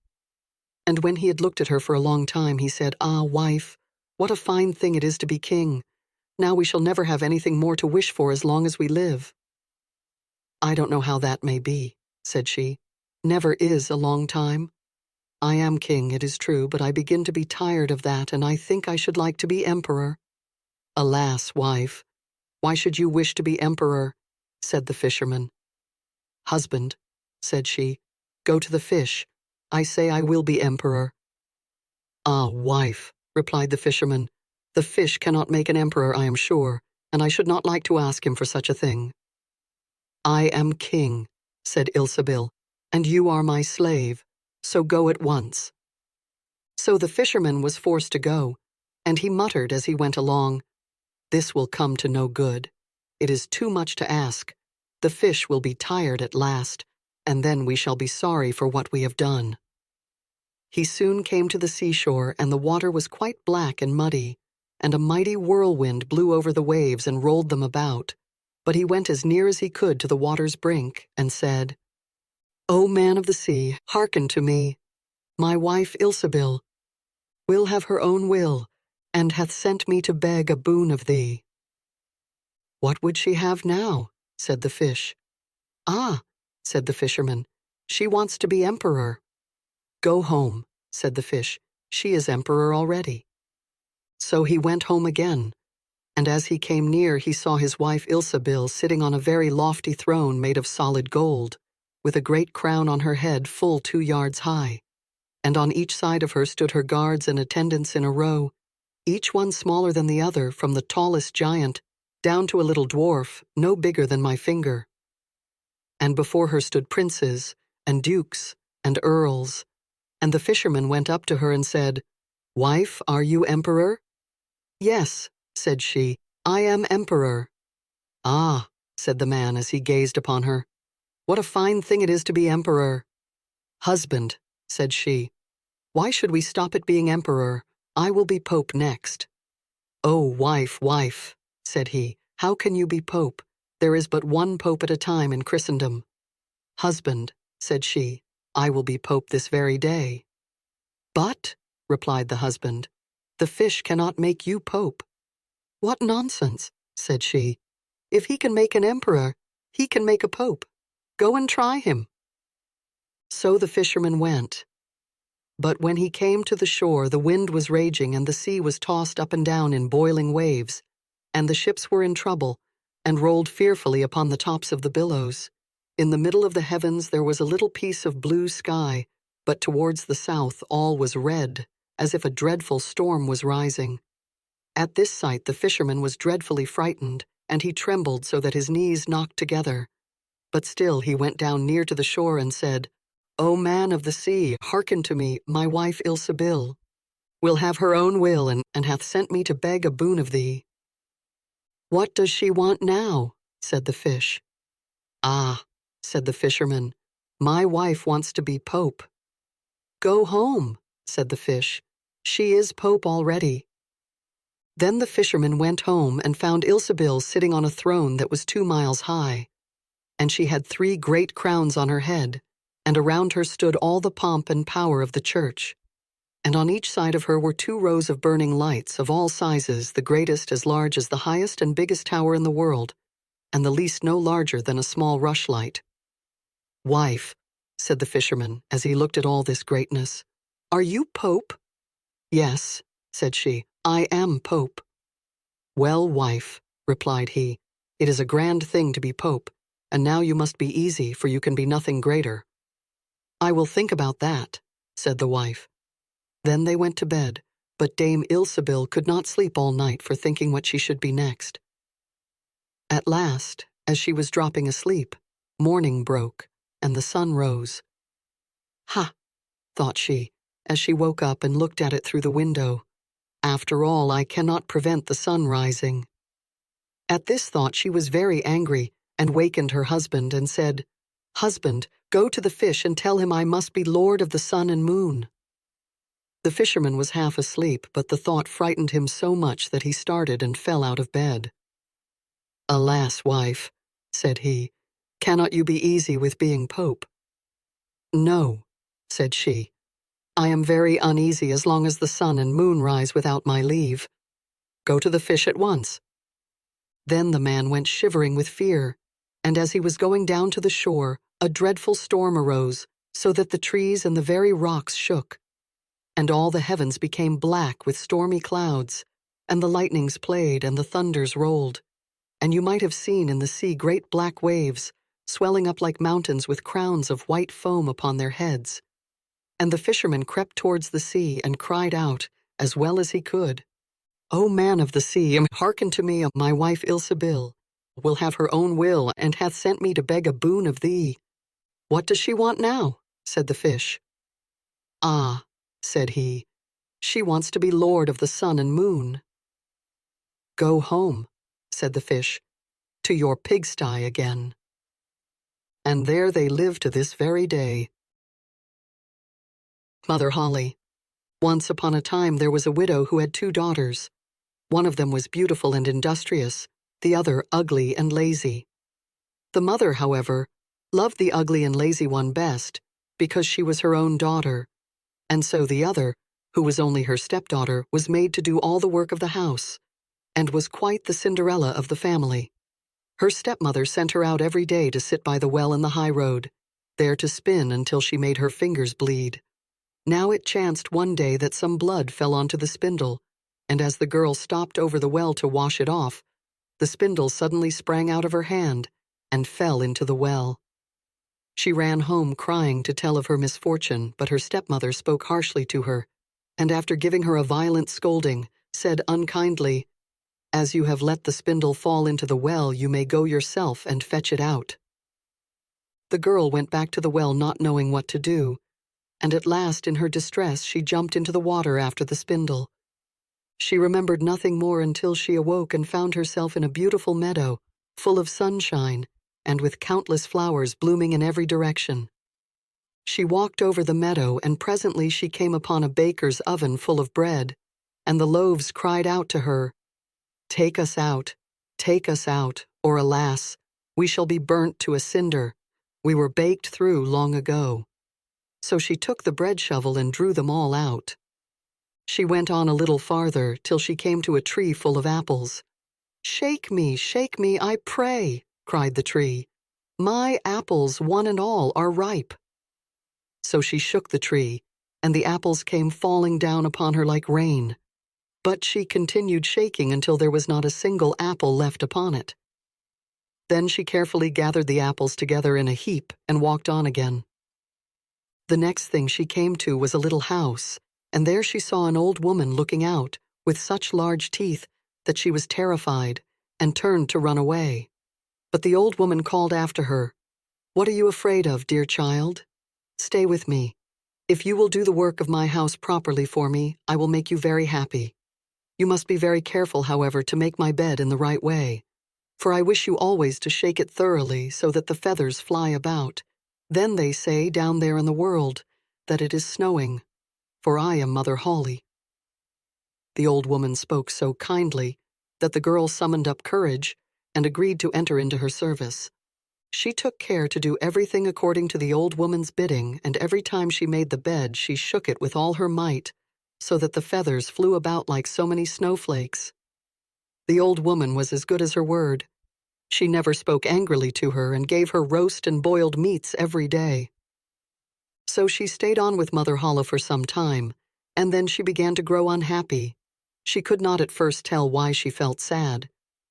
And when he had looked at her for a long time, he said, "Ah, wife, What a fine thing it is to be king. Now we shall never have anything more to wish for as long as we live." "I don't know how that may be," said she. "Never is a long time. I am king, it is true, but I begin to be tired of that, and I think I should like to be emperor." "Alas, wife, why should you wish to be emperor?" said the fisherman. "Husband," said she, "go to the fish. I say I will be emperor." "Ah, wife," replied the fisherman, "the fish cannot make an emperor, I am sure, and I should not like to ask him for such a thing." "I am king," said Ilsebil, "and you are my slave, so go at once." So the fisherman was forced to go, and he muttered as he went along, "This will come to no good. It is too much to ask. The fish will be tired at last, and then we shall be sorry for what we have done." He soon came to the seashore, and the water was quite black and muddy, and a mighty whirlwind blew over the waves and rolled them about. But he went as near as he could to the water's brink, and said, "O man of the sea, hearken to me. My wife Ilsebil will have her own will, and hath sent me to beg a boon of thee." "What would she have now?" said the fish. "Ah," said the fisherman, "she wants to be emperor." "Go home," said the fish, "she is emperor already." So he went home again, and as he came near he saw his wife Ilsebil sitting on a very lofty throne made of solid gold, with a great crown on her head full 2 yards high, and on each side of her stood her guards and attendants in a row, each one smaller than the other, from the tallest giant down to a little dwarf no bigger than my finger. And before her stood princes, and dukes, and earls, and the fisherman went up to her and said, "Wife, are you emperor?" "Yes," said she, "I am emperor." "Ah," said the man as he gazed upon her, "what a fine thing it is to be emperor." "Husband," said she, "why should we stop at being emperor? I will be pope next." "Oh, wife, wife," said he, "how can you be pope? There is but one pope at a time in Christendom." "Husband," said she, "I will be pope this very day." "But," replied the husband, "the fish cannot make you pope." "What nonsense," said she. "If he can make an emperor, he can make a pope. Go and try him." So the fisherman went. But when he came to the shore, the wind was raging and the sea was tossed up and down in boiling waves, and the ships were in trouble, and rolled fearfully upon the tops of the billows. In the middle of the heavens there was a little piece of blue sky, but towards the south all was red, as if a dreadful storm was rising. At this sight the fisherman was dreadfully frightened, and he trembled so that his knees knocked together. But still he went down near to the shore and said, "O man of the sea, hearken to me, my wife Ilsebil will have her own will, and hath sent me to beg a boon of thee." "What does she want now?" said the fish. "Ah," said the fisherman, "my wife wants to be pope." "Go home," said the fish. "She is pope already." Then the fisherman went home and found Ilsebil sitting on a throne that was 2 miles high, and she had 3 great crowns on her head, and around her stood all the pomp and power of the church. And on each side of her were 2 rows of burning lights of all sizes, the greatest as large as the highest and biggest tower in the world, and the least no larger than a small rushlight. "Wife," said the fisherman as he looked at all this greatness, "are you pope?" "Yes," said she, "I am pope." "Well, wife," replied he, "it is a grand thing to be pope, and now you must be easy, for you can be nothing greater." "I will think about that," said the wife. Then they went to bed, but Dame Ilsebil could not sleep all night for thinking what she should be next. At last, as she was dropping asleep, morning broke, and the sun rose. "Ha!" thought she, as she woke up and looked at it through the window. "After all, I cannot prevent the sun rising." At this thought she was very angry, and wakened her husband and said, "Husband, go to the fish and tell him I must be lord of the sun and moon." The fisherman was half asleep, but the thought frightened him so much that he started and fell out of bed. "Alas, wife," said he, "cannot you be easy with being pope?" "No," said she, I am very uneasy as long as the sun and moon rise without my leave. Go to the fish at once." Then the man went shivering with fear, and as he was going down to the shore, a dreadful storm arose, so that the trees and the very rocks shook. And all the heavens became black with stormy clouds, and the lightnings played and the thunders rolled. And you might have seen in the sea great black waves, swelling up like mountains with crowns of white foam upon their heads. And the fisherman crept towards the sea and cried out, as well as he could, "O man of the sea, hearken to me, my wife Ilsebil will have her own will, and hath sent me to beg a boon of thee." "What does she want now?" said the fish. "Ah," said he, "she wants to be lord of the sun and moon." "Go home," said the fish, "to your pigsty again." And there they live to this very day. Mother Holly. Once upon a time there was a widow who had 2 daughters. One of them was beautiful and industrious, the other ugly and lazy. The mother, however, loved the ugly and lazy one best because she was her own daughter, and so the other, who was only her stepdaughter, was made to do all the work of the house, and was quite the Cinderella of the family. Her stepmother sent her out every day to sit by the well in the high road, there to spin until she made her fingers bleed. Now it chanced one day that some blood fell onto the spindle, and as the girl stopped over the well to wash it off, the spindle suddenly sprang out of her hand and fell into the well. She ran home crying to tell of her misfortune, but her stepmother spoke harshly to her, and after giving her a violent scolding, said unkindly, "As you have let the spindle fall into the well, you may go yourself and fetch it out." The girl went back to the well not knowing what to do, and at last in her distress she jumped into the water after the spindle. She remembered nothing more until she awoke and found herself in a beautiful meadow, full of sunshine, and with countless flowers blooming in every direction. She walked over the meadow, and presently she came upon a baker's oven full of bread, and the loaves cried out to her, take us out, or alas, we shall be burnt to a cinder. We were baked through long ago." So she took the bread shovel and drew them all out. She went on a little farther till she came to a tree full of apples. shake me, I pray," cried the tree. "My apples, one and all, are ripe." So she shook the tree, and the apples came falling down upon her like rain. But she continued shaking until there was not a single apple left upon it. Then she carefully gathered the apples together in a heap and walked on again. The next thing she came to was a little house, and there she saw an old woman looking out, with such large teeth that she was terrified, and turned to run away. But the old woman called after her, "What are you afraid of, dear child? Stay with me. If you will do the work of my house properly for me, I will make you very happy. You must be very careful, however, to make my bed in the right way, for I wish you always to shake it thoroughly so that the feathers fly about. Then they say, down there in the world, that it is snowing, for I am Mother Holly." The old woman spoke so kindly that the girl summoned up courage and agreed to enter into her service. She took care to do everything according to the old woman's bidding, and every time she made the bed she shook it with all her might, so that the feathers flew about like so many snowflakes. The old woman was as good as her word. She never spoke angrily to her and gave her roast and boiled meats every day. So she stayed on with Mother Holly for some time, and then she began to grow unhappy. She could not at first tell why she felt sad,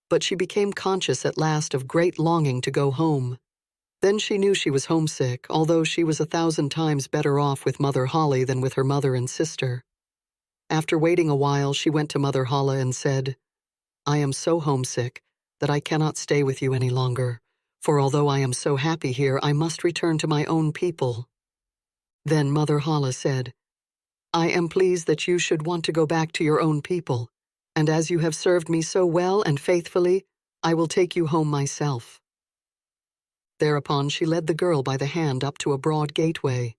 but she became conscious at last of great longing to go home. Then she knew she was homesick, although she was 1,000 times better off with Mother Holly than with her mother and sister. After waiting a while, she went to Mother Holly and said, "I am so homesick that I cannot stay with you any longer, for although I am so happy here, I must return to my own people." Then Mother Holly said, "I am pleased that you should want to go back to your own people, and as you have served me so well and faithfully, I will take you home myself." Thereupon she led the girl by the hand up to a broad gateway.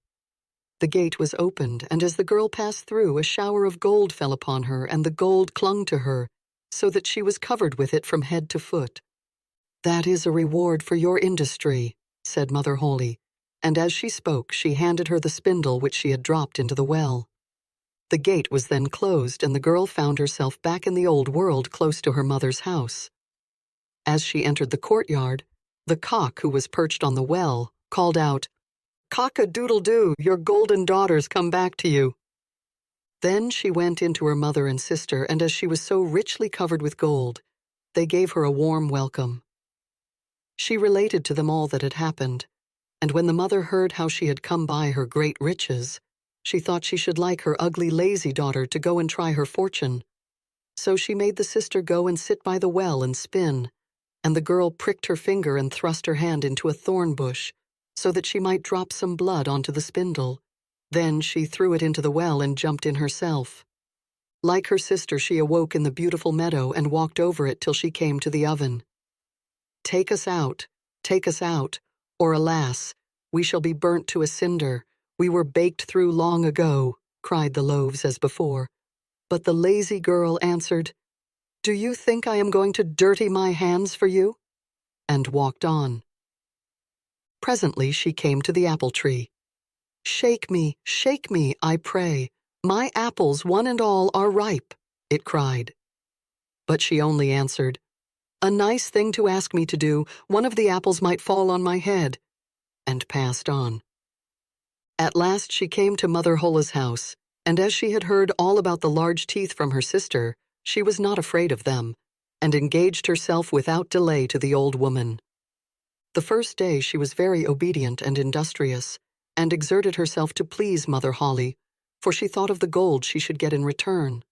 The gate was opened, and as the girl passed through, a shower of gold fell upon her, and the gold clung to her, so that she was covered with it from head to foot. "That is a reward for your industry," said Mother Holly, and as she spoke, she handed her the spindle which she had dropped into the well. The gate was then closed, and the girl found herself back in the old world close to her mother's house. As she entered the courtyard, the cock, who was perched on the well, called out, "Cock-a-doodle-doo, your golden daughters come back to you." Then she went into her mother and sister, and as she was so richly covered with gold, they gave her a warm welcome. She related to them all that had happened, and when the mother heard how she had come by her great riches, she thought she should like her ugly, lazy daughter to go and try her fortune. So she made the sister go and sit by the well and spin, and the girl pricked her finger and thrust her hand into a thorn bush, so that she might drop some blood onto the spindle. Then she threw it into the well and jumped in herself. Like her sister, she awoke in the beautiful meadow and walked over it till she came to the oven. Take us out, or alas, we shall be burnt to a cinder. We were baked through long ago," cried the loaves as before. But the lazy girl answered, "Do you think I am going to dirty my hands for you?" and walked on. Presently she came to the apple tree. Shake me, I pray. My apples, one and all, are ripe," it cried. But she only answered, "A nice thing to ask me to do. One of the apples might fall on my head," and passed on. At last she came to Mother Holle's house, and as she had heard all about the large teeth from her sister, she was not afraid of them, and engaged herself without delay to the old woman. The first day she was very obedient and industrious, and exerted herself to please Mother Holle, for she thought of the gold she should get in return.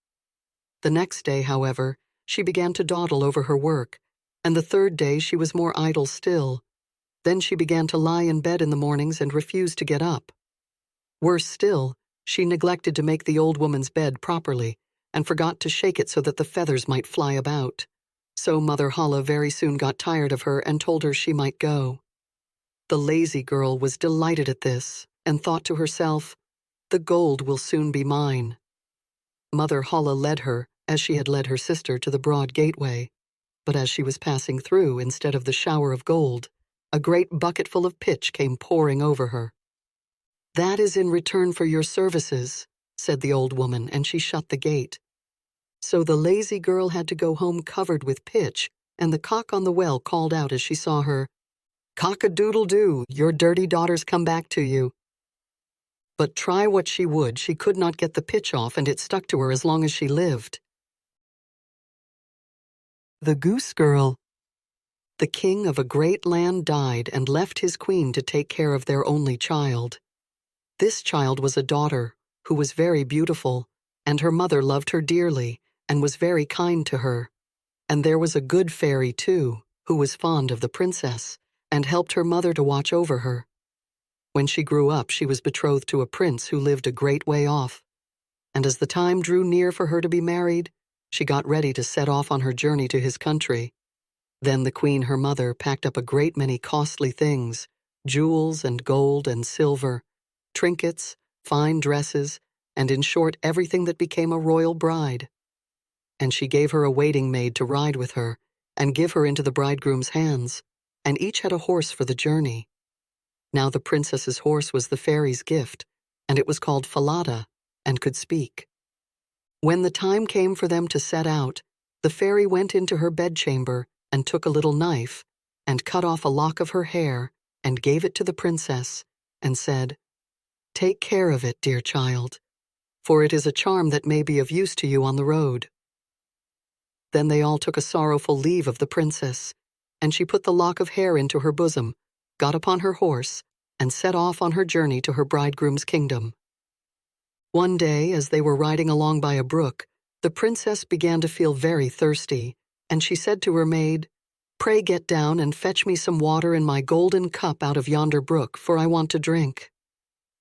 The next day, however, she began to dawdle over her work, and the third day she was more idle still. Then she began to lie in bed in the mornings and refused to get up. Worse still, she neglected to make the old woman's bed properly, and forgot to shake it so that the feathers might fly about. So Mother Holle very soon got tired of her and told her she might go. The lazy girl was delighted at this, and thought to herself, "The gold will soon be mine." Mother Holle led her, as she had led her sister, to the broad gateway. But as she was passing through, instead of the shower of gold, a great bucketful of pitch came pouring over her. "That is in return for your services," said the old woman, and she shut the gate. So the lazy girl had to go home covered with pitch, and the cock on the well called out as she saw her, "Cock-a-doodle-doo, your dirty daughters come back to you." But try what she would, she could not get the pitch off, and it stuck to her as long as she lived. The Goose Girl. The king of a great land died and left his queen to take care of their only child. This child was a daughter, who was very beautiful, and her mother loved her dearly, and was very kind to her. And there was a good fairy, too, who was fond of the princess, and helped her mother to watch over her. When she grew up, she was betrothed to a prince who lived a great way off. And as the time drew near for her to be married, she got ready to set off on her journey to his country. Then the queen, her mother, packed up a great many costly things, jewels and gold and silver, trinkets, fine dresses, and in short everything that became a royal bride. And she gave her a waiting maid to ride with her, and give her into the bridegroom's hands, and each had a horse for the journey. Now the princess's horse was the fairy's gift, and it was called Falada, and could speak. When the time came for them to set out, the fairy went into her bedchamber and took a little knife, and cut off a lock of her hair, and gave it to the princess, and said, "Take care of it, dear child, for it is a charm that may be of use to you on the road." Then they all took a sorrowful leave of the princess, and she put the lock of hair into her bosom, got upon her horse, and set off on her journey to her bridegroom's kingdom. One day, as they were riding along by a brook, the princess began to feel very thirsty, and she said to her maid, "Pray get down and fetch me some water in my golden cup out of yonder brook, for I want to drink."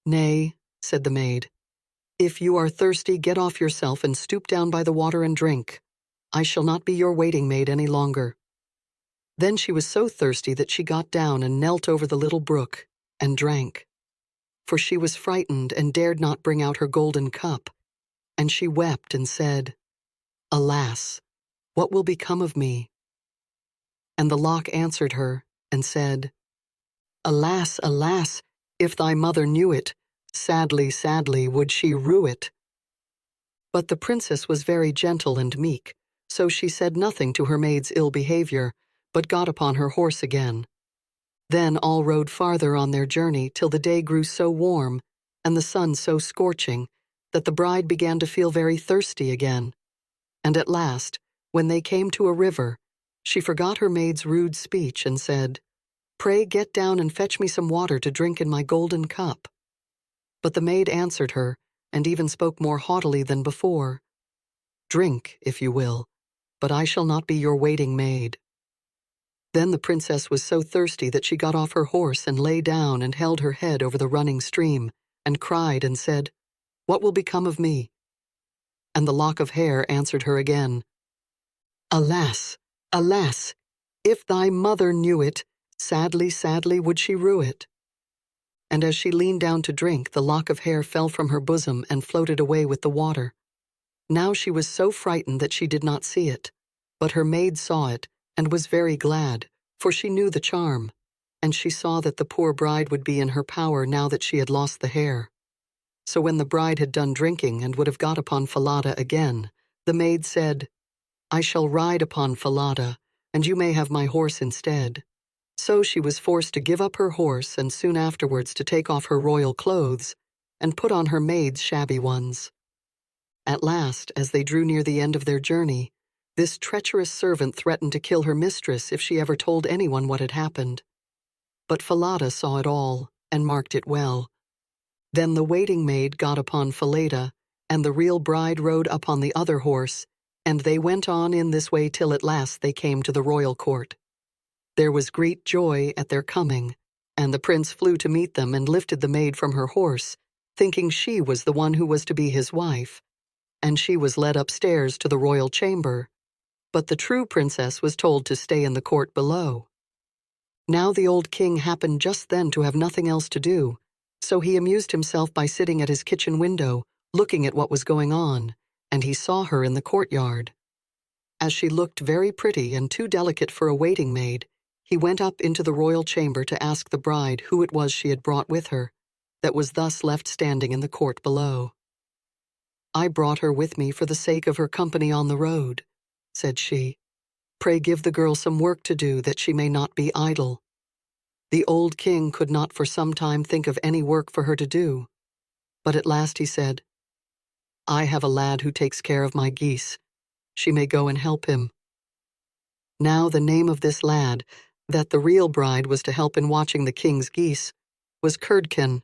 "Nay," said the maid, "if you are thirsty, get off yourself and stoop down by the water and drink. I shall not be your waiting maid any longer." Then she was so thirsty that she got down and knelt over the little brook and drank. For she was frightened and dared not bring out her golden cup, and she wept and said, "Alas, what will become of me?" And the lock answered her and said, "Alas, alas, If thy mother knew it, sadly, sadly would she rue it. But the princess was very gentle and meek, so she said nothing to her maid's ill behavior, but got upon her horse again. Then all rode farther on their journey till the day grew so warm, and the sun so scorching, that the bride began to feel very thirsty again. And at last, when they came to a river, she forgot her maid's rude speech and said, "Pray get down and fetch me some water to drink in my golden cup." But the maid answered her, and even spoke more haughtily than before, "Drink, if you will, but I shall not be your waiting maid." Then the princess was so thirsty that she got off her horse and lay down and held her head over the running stream, and cried and said, "What will become of me?" And the lock of hair answered her again, "Alas, alas, if thy mother knew it, sadly, sadly would she rue it." And as she leaned down to drink, the lock of hair fell from her bosom and floated away with the water. Now she was so frightened that she did not see it, but her maid saw it and was very glad, for she knew the charm, and she saw that the poor bride would be in her power now that she had lost the hair. So when the bride had done drinking and would have got upon Falada again, the maid said, "I shall ride upon Falada, and you may have my horse instead." So she was forced to give up her horse and soon afterwards to take off her royal clothes and put on her maid's shabby ones. At last, as they drew near the end of their journey, this treacherous servant threatened to kill her mistress if she ever told anyone what had happened. But Falada saw it all and marked it well. Then the waiting maid got upon Falada, and the real bride rode up on the other horse, and they went on in this way till at last they came to the royal court. There was great joy at their coming, and the prince flew to meet them and lifted the maid from her horse, thinking she was the one who was to be his wife, and she was led upstairs to the royal chamber. But the true princess was told to stay in the court below. Now the old king happened just then to have nothing else to do, so he amused himself by sitting at his kitchen window, looking at what was going on, and he saw her in the courtyard. As she looked very pretty and too delicate for a waiting maid, he went up into the royal chamber to ask the bride who it was she had brought with her, that was thus left standing in the court below. "I brought her with me for the sake of her company on the road," said she. "Pray give the girl some work to do, that she may not be idle." The old king could not for some time think of any work for her to do, but at last he said, "I have a lad who takes care of my geese. She may go and help him." Now the name of this lad, that the real bride was to help in watching the king's geese, was Curdken.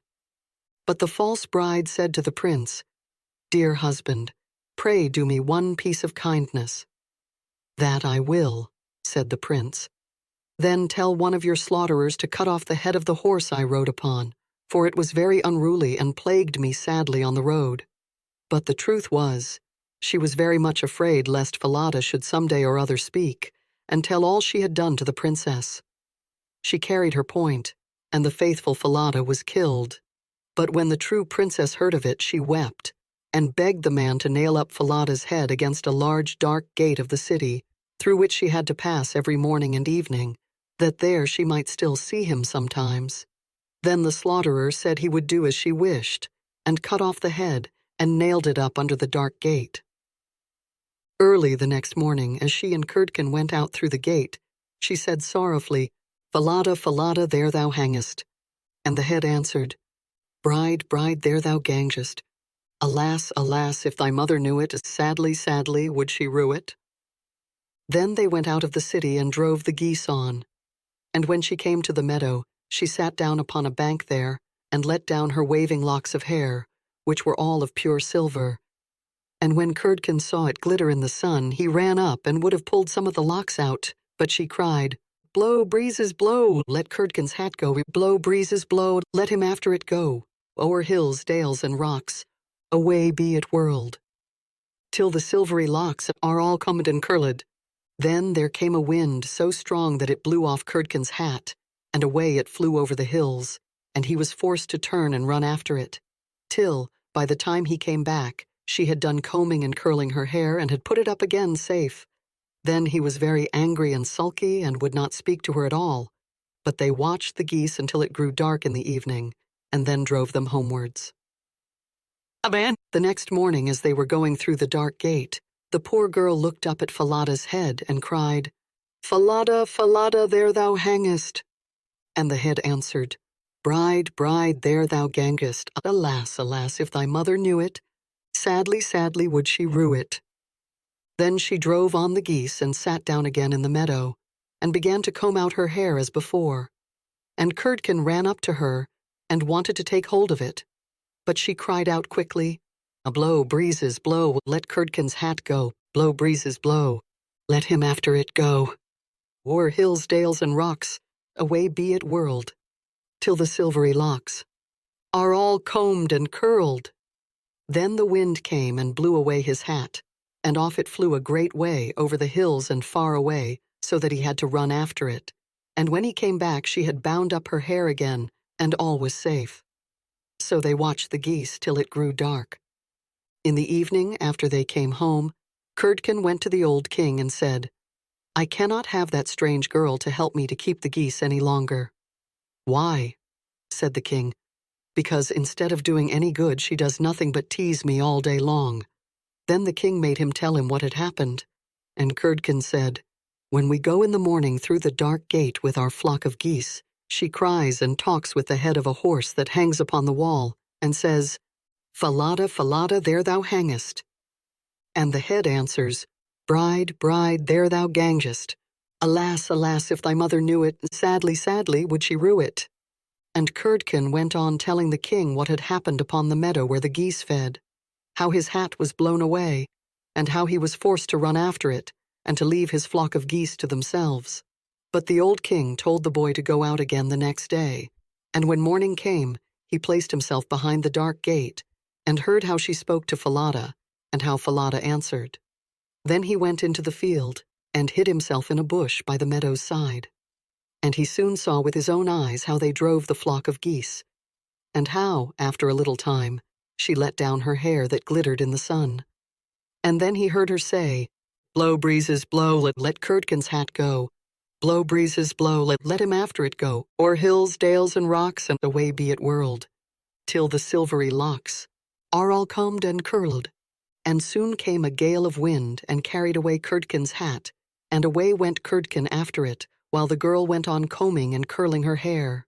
But the false bride said to the prince, "Dear husband, pray do me one piece of kindness." "That I will," said the prince. "Then tell one of your slaughterers to cut off the head of the horse I rode upon, for it was very unruly and plagued me sadly on the road." But the truth was, she was very much afraid lest Falada should some day or other speak, and tell all she had done to the princess. She carried her point, and the faithful Falada was killed. But when the true princess heard of it, she wept, and begged the man to nail up Falada's head against a large dark gate of the city, through which she had to pass every morning and evening, that there she might still see him sometimes. Then the slaughterer said he would do as she wished, and cut off the head and nailed it up under the dark gate. Early the next morning, as she and Curdken went out through the gate, she said sorrowfully, "Falada, Falada, there thou hangest." And the head answered, "Bride, bride, there thou gangest. Alas, alas, if thy mother knew it, sadly, sadly would she rue it." Then they went out of the city and drove the geese on. And when she came to the meadow, she sat down upon a bank there and let down her waving locks of hair, which were all of pure silver. And when Curdken saw it glitter in the sun, he ran up and would have pulled some of the locks out, but she cried, "Blow, breezes, blow, let Curdken's hat go. Blow, breezes, blow, let him after it go. O'er hills, dales, and rocks, away be it whirled, till the silvery locks are all combed and curled." Then there came a wind so strong that it blew off Curdken's hat, and away it flew over the hills, and he was forced to turn and run after it, till, by the time he came back, she had done combing and curling her hair and had put it up again safe. Then he was very angry and sulky and would not speak to her at all. But they watched the geese until it grew dark in the evening, and then drove them homewards. The next morning, as they were going through the dark gate, the poor girl looked up at Falada's head and cried, "Falada, Falada, there thou hangest." And the head answered, "Bride, bride, there thou gangest. Alas, alas, if thy mother knew it, sadly, sadly would she rue it." Then she drove on the geese and sat down again in the meadow, and began to comb out her hair as before. And Curdken ran up to her and wanted to take hold of it, but she cried out quickly, "Blow, breezes, blow, let Curdken's hat go. Blow, breezes, blow, let him after it go. O'er hills, dales, and rocks, away be it whirled, till the silvery locks are all combed and curled." Then the wind came and blew away his hat, and off it flew a great way over the hills and far away, so that he had to run after it. And when he came back, she had bound up her hair again, and all was safe. So they watched the geese till it grew dark. In the evening, after they came home, Curdken went to the old king and said, "I cannot have that strange girl to help me to keep the geese any longer." "Why?" said the king. "Because instead of doing any good, she does nothing but tease me all day long." Then the king made him tell him what had happened, and Curdken said, "When we go in the morning through the dark gate with our flock of geese, she cries and talks with the head of a horse that hangs upon the wall, and says, 'Falada, Falada, there thou hangest.' And the head answers, 'Bride, bride, there thou gangest. Alas, alas, if thy mother knew it, sadly, sadly would she rue it.'" And Curdken went on telling the king what had happened upon the meadow where the geese fed, how his hat was blown away, and how he was forced to run after it, and to leave his flock of geese to themselves. But the old king told the boy to go out again the next day, and when morning came, he placed himself behind the dark gate, and heard how she spoke to Falada, and how Falada answered. Then he went into the field, and hid himself in a bush by the meadow's side. And he soon saw with his own eyes how they drove the flock of geese, and how, after a little time, she let down her hair that glittered in the sun. And then he heard her say, "Blow, breezes, blow, let Curdken's hat go. Blow, breezes, blow, let him after it go, o'er hills, dales, and rocks, and away be it whirled, till the silvery locks are all combed and curled." And soon came a gale of wind and carried away Curdken's hat, and away went Curdken after it, while the girl went on combing and curling her hair.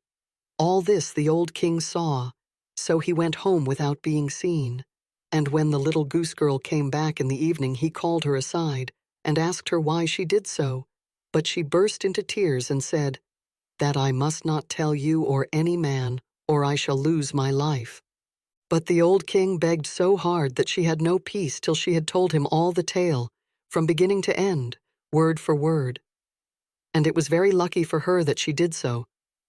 All this the old king saw, so he went home without being seen. And when the little goose girl came back in the evening, he called her aside and asked her why she did so. But she burst into tears and said, "That I must not tell you or any man, or I shall lose my life." But the old king begged so hard that she had no peace till she had told him all the tale, from beginning to end, word for word. And it was very lucky for her that she did so,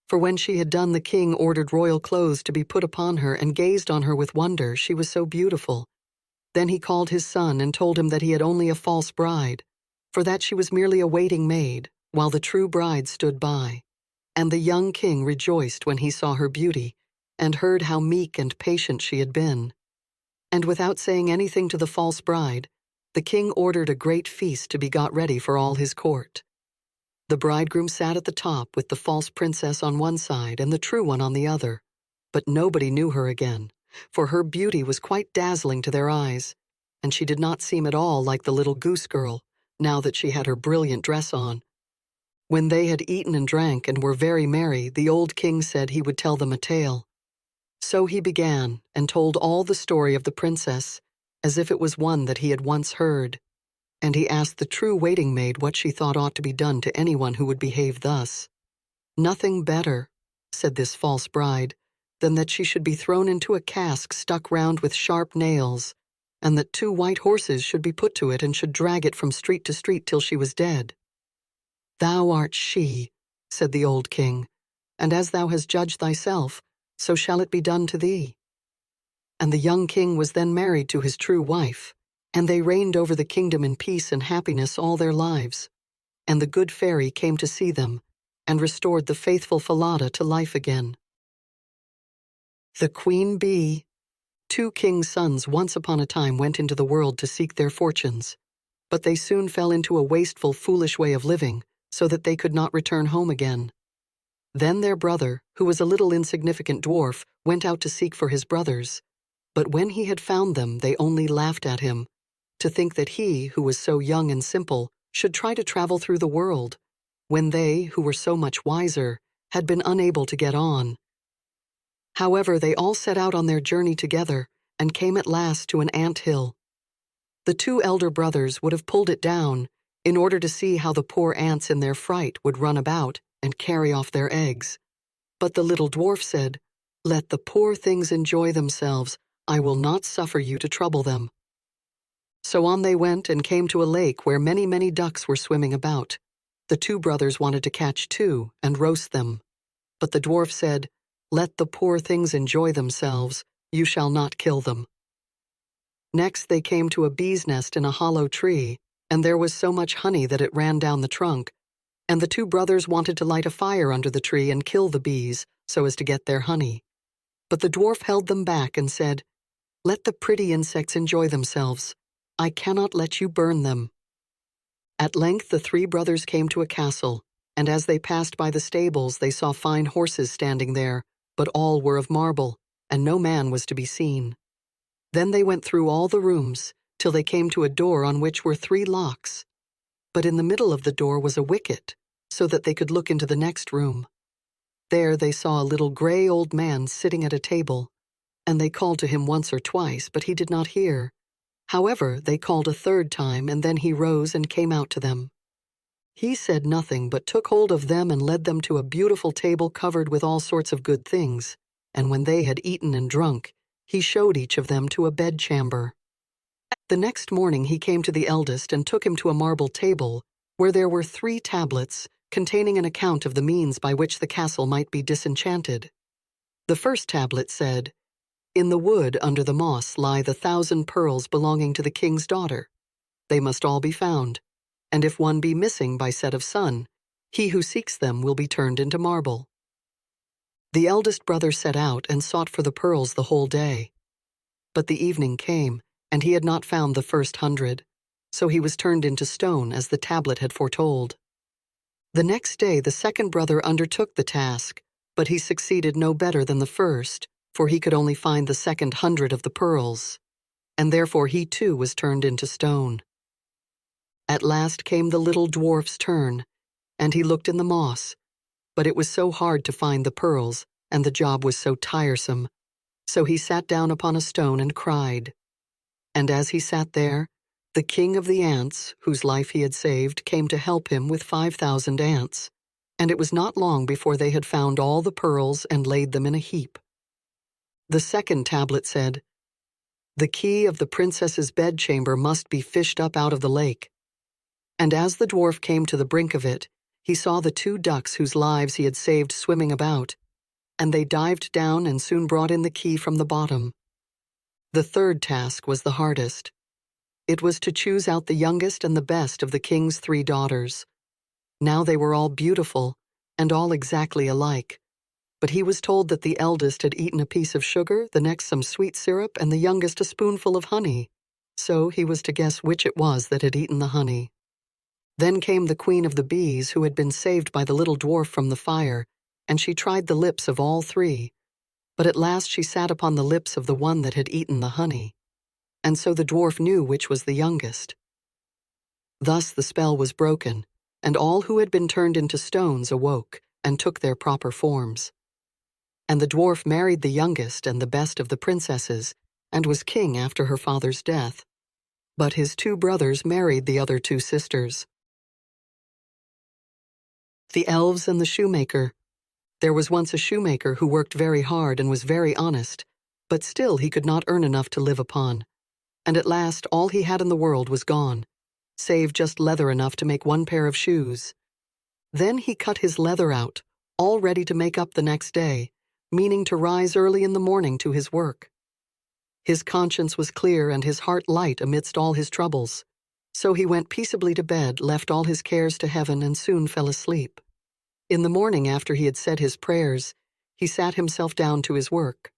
for when she had done, the king ordered royal clothes to be put upon her and gazed on her with wonder, she was so beautiful. Then he called his son and told him that he had only a false bride, for that she was merely a waiting maid, while the true bride stood by. And the young king rejoiced when he saw her beauty, and heard how meek and patient she had been. And without saying anything to the false bride, the king ordered a great feast to be got ready for all his court. The bridegroom sat at the top with the false princess on one side and the true one on the other, but nobody knew her again, for her beauty was quite dazzling to their eyes, and she did not seem at all like the little goose girl, now that she had her brilliant dress on. When they had eaten and drank and were very merry, the old king said he would tell them a tale. So he began and told all the story of the princess, as if it was one that he had once heard. And he asked the true waiting maid what she thought ought to be done to anyone who would behave thus. "Nothing better," said this false bride, "than that she should be thrown into a cask stuck round with sharp nails, and that 2 white horses should be put to it and should drag it from street to street till she was dead." "Thou art she," said the old king, "and as thou hast judged thyself, so shall it be done to thee." And the young king was then married to his true wife, and they reigned over the kingdom in peace and happiness all their lives. And the good fairy came to see them, and restored the faithful Falada to life again. The Queen Bee. 2 kings' sons once upon a time went into the world to seek their fortunes, but they soon fell into a wasteful, foolish way of living, so that they could not return home again. Then their brother, who was a little insignificant dwarf, went out to seek for his brothers. But when he had found them, they only laughed at him, to think that he, who was so young and simple, should try to travel through the world, when they, who were so much wiser, had been unable to get on. However, they all set out on their journey together, and came at last to an ant hill. The two elder brothers would have pulled it down, in order to see how the poor ants in their fright would run about and carry off their eggs. But the little dwarf said, "Let the poor things enjoy themselves. I will not suffer you to trouble them." So on they went and came to a lake where many ducks were swimming about. The two brothers wanted to catch two and roast them. But the dwarf said, "Let the poor things enjoy themselves. You shall not kill them." Next they came to a bee's nest in a hollow tree, and there was so much honey that it ran down the trunk, and the two brothers wanted to light a fire under the tree and kill the bees so as to get their honey. But the dwarf held them back and said, "Let the pretty insects enjoy themselves. I cannot let you burn them." At length the three brothers came to a castle, and as they passed by the stables they saw fine horses standing there, but all were of marble, and no man was to be seen. Then they went through all the rooms, till they came to a door on which were 3 locks. But in the middle of the door was a wicket, so that they could look into the next room. There they saw a little gray old man sitting at a table, and they called to him once or twice, but he did not hear. However, they called a 3rd time, and then he rose and came out to them. He said nothing, but took hold of them and led them to a beautiful table covered with all sorts of good things, and when they had eaten and drunk, he showed each of them to a bedchamber. The next morning he came to the eldest and took him to a marble table, where there were 3 tablets containing an account of the means by which the castle might be disenchanted. The first tablet said, "In the wood under the moss lie the 1,000 pearls belonging to the king's daughter. They must all be found, and if one be missing by set of sun, he who seeks them will be turned into marble." The eldest brother set out and sought for the pearls the whole day. But the evening came, and he had not found the first 100, so he was turned into stone as the tablet had foretold. The next day the second brother undertook the task, but he succeeded no better than the first, for he could only find the second 100 of the pearls, and therefore he too was turned into stone. At last came the little dwarf's turn, and he looked in the moss, but it was so hard to find the pearls, and the job was so tiresome, so he sat down upon a stone and cried. And as he sat there, the king of the ants, whose life he had saved, came to help him with 5,000 ants, and it was not long before they had found all the pearls and laid them in a heap. The second tablet said, "The key of the princess's bedchamber must be fished up out of the lake." And as the dwarf came to the brink of it, he saw the 2 ducks whose lives he had saved swimming about, and they dived down and soon brought in the key from the bottom. The 3rd task was the hardest. It was to choose out the youngest and the best of the king's 3 daughters. Now they were all beautiful, and all exactly alike. But he was told that the eldest had eaten a piece of sugar, the next some sweet syrup, and the youngest a spoonful of honey. So he was to guess which it was that had eaten the honey. Then came the queen of the bees, who had been saved by the little dwarf from the fire, and she tried the lips of all 3. But at last she sat upon the lips of the one that had eaten the honey. And so the dwarf knew which was the youngest. Thus the spell was broken, and all who had been turned into stones awoke and took their proper forms. And the dwarf married the youngest and the best of the princesses, and was king after her father's death. But his 2 brothers married the other 2 sisters. The Elves and the Shoemaker. There was once a shoemaker who worked very hard and was very honest, but still he could not earn enough to live upon. And at last all he had in the world was gone, save just leather enough to make 1 pair of shoes. Then he cut his leather out, all ready to make up the next day, meaning to rise early in the morning to his work. His conscience was clear and his heart light amidst all his troubles. So he went peaceably to bed, left all his cares to heaven, and soon fell asleep. In the morning, after he had said his prayers, he sat himself down to his work,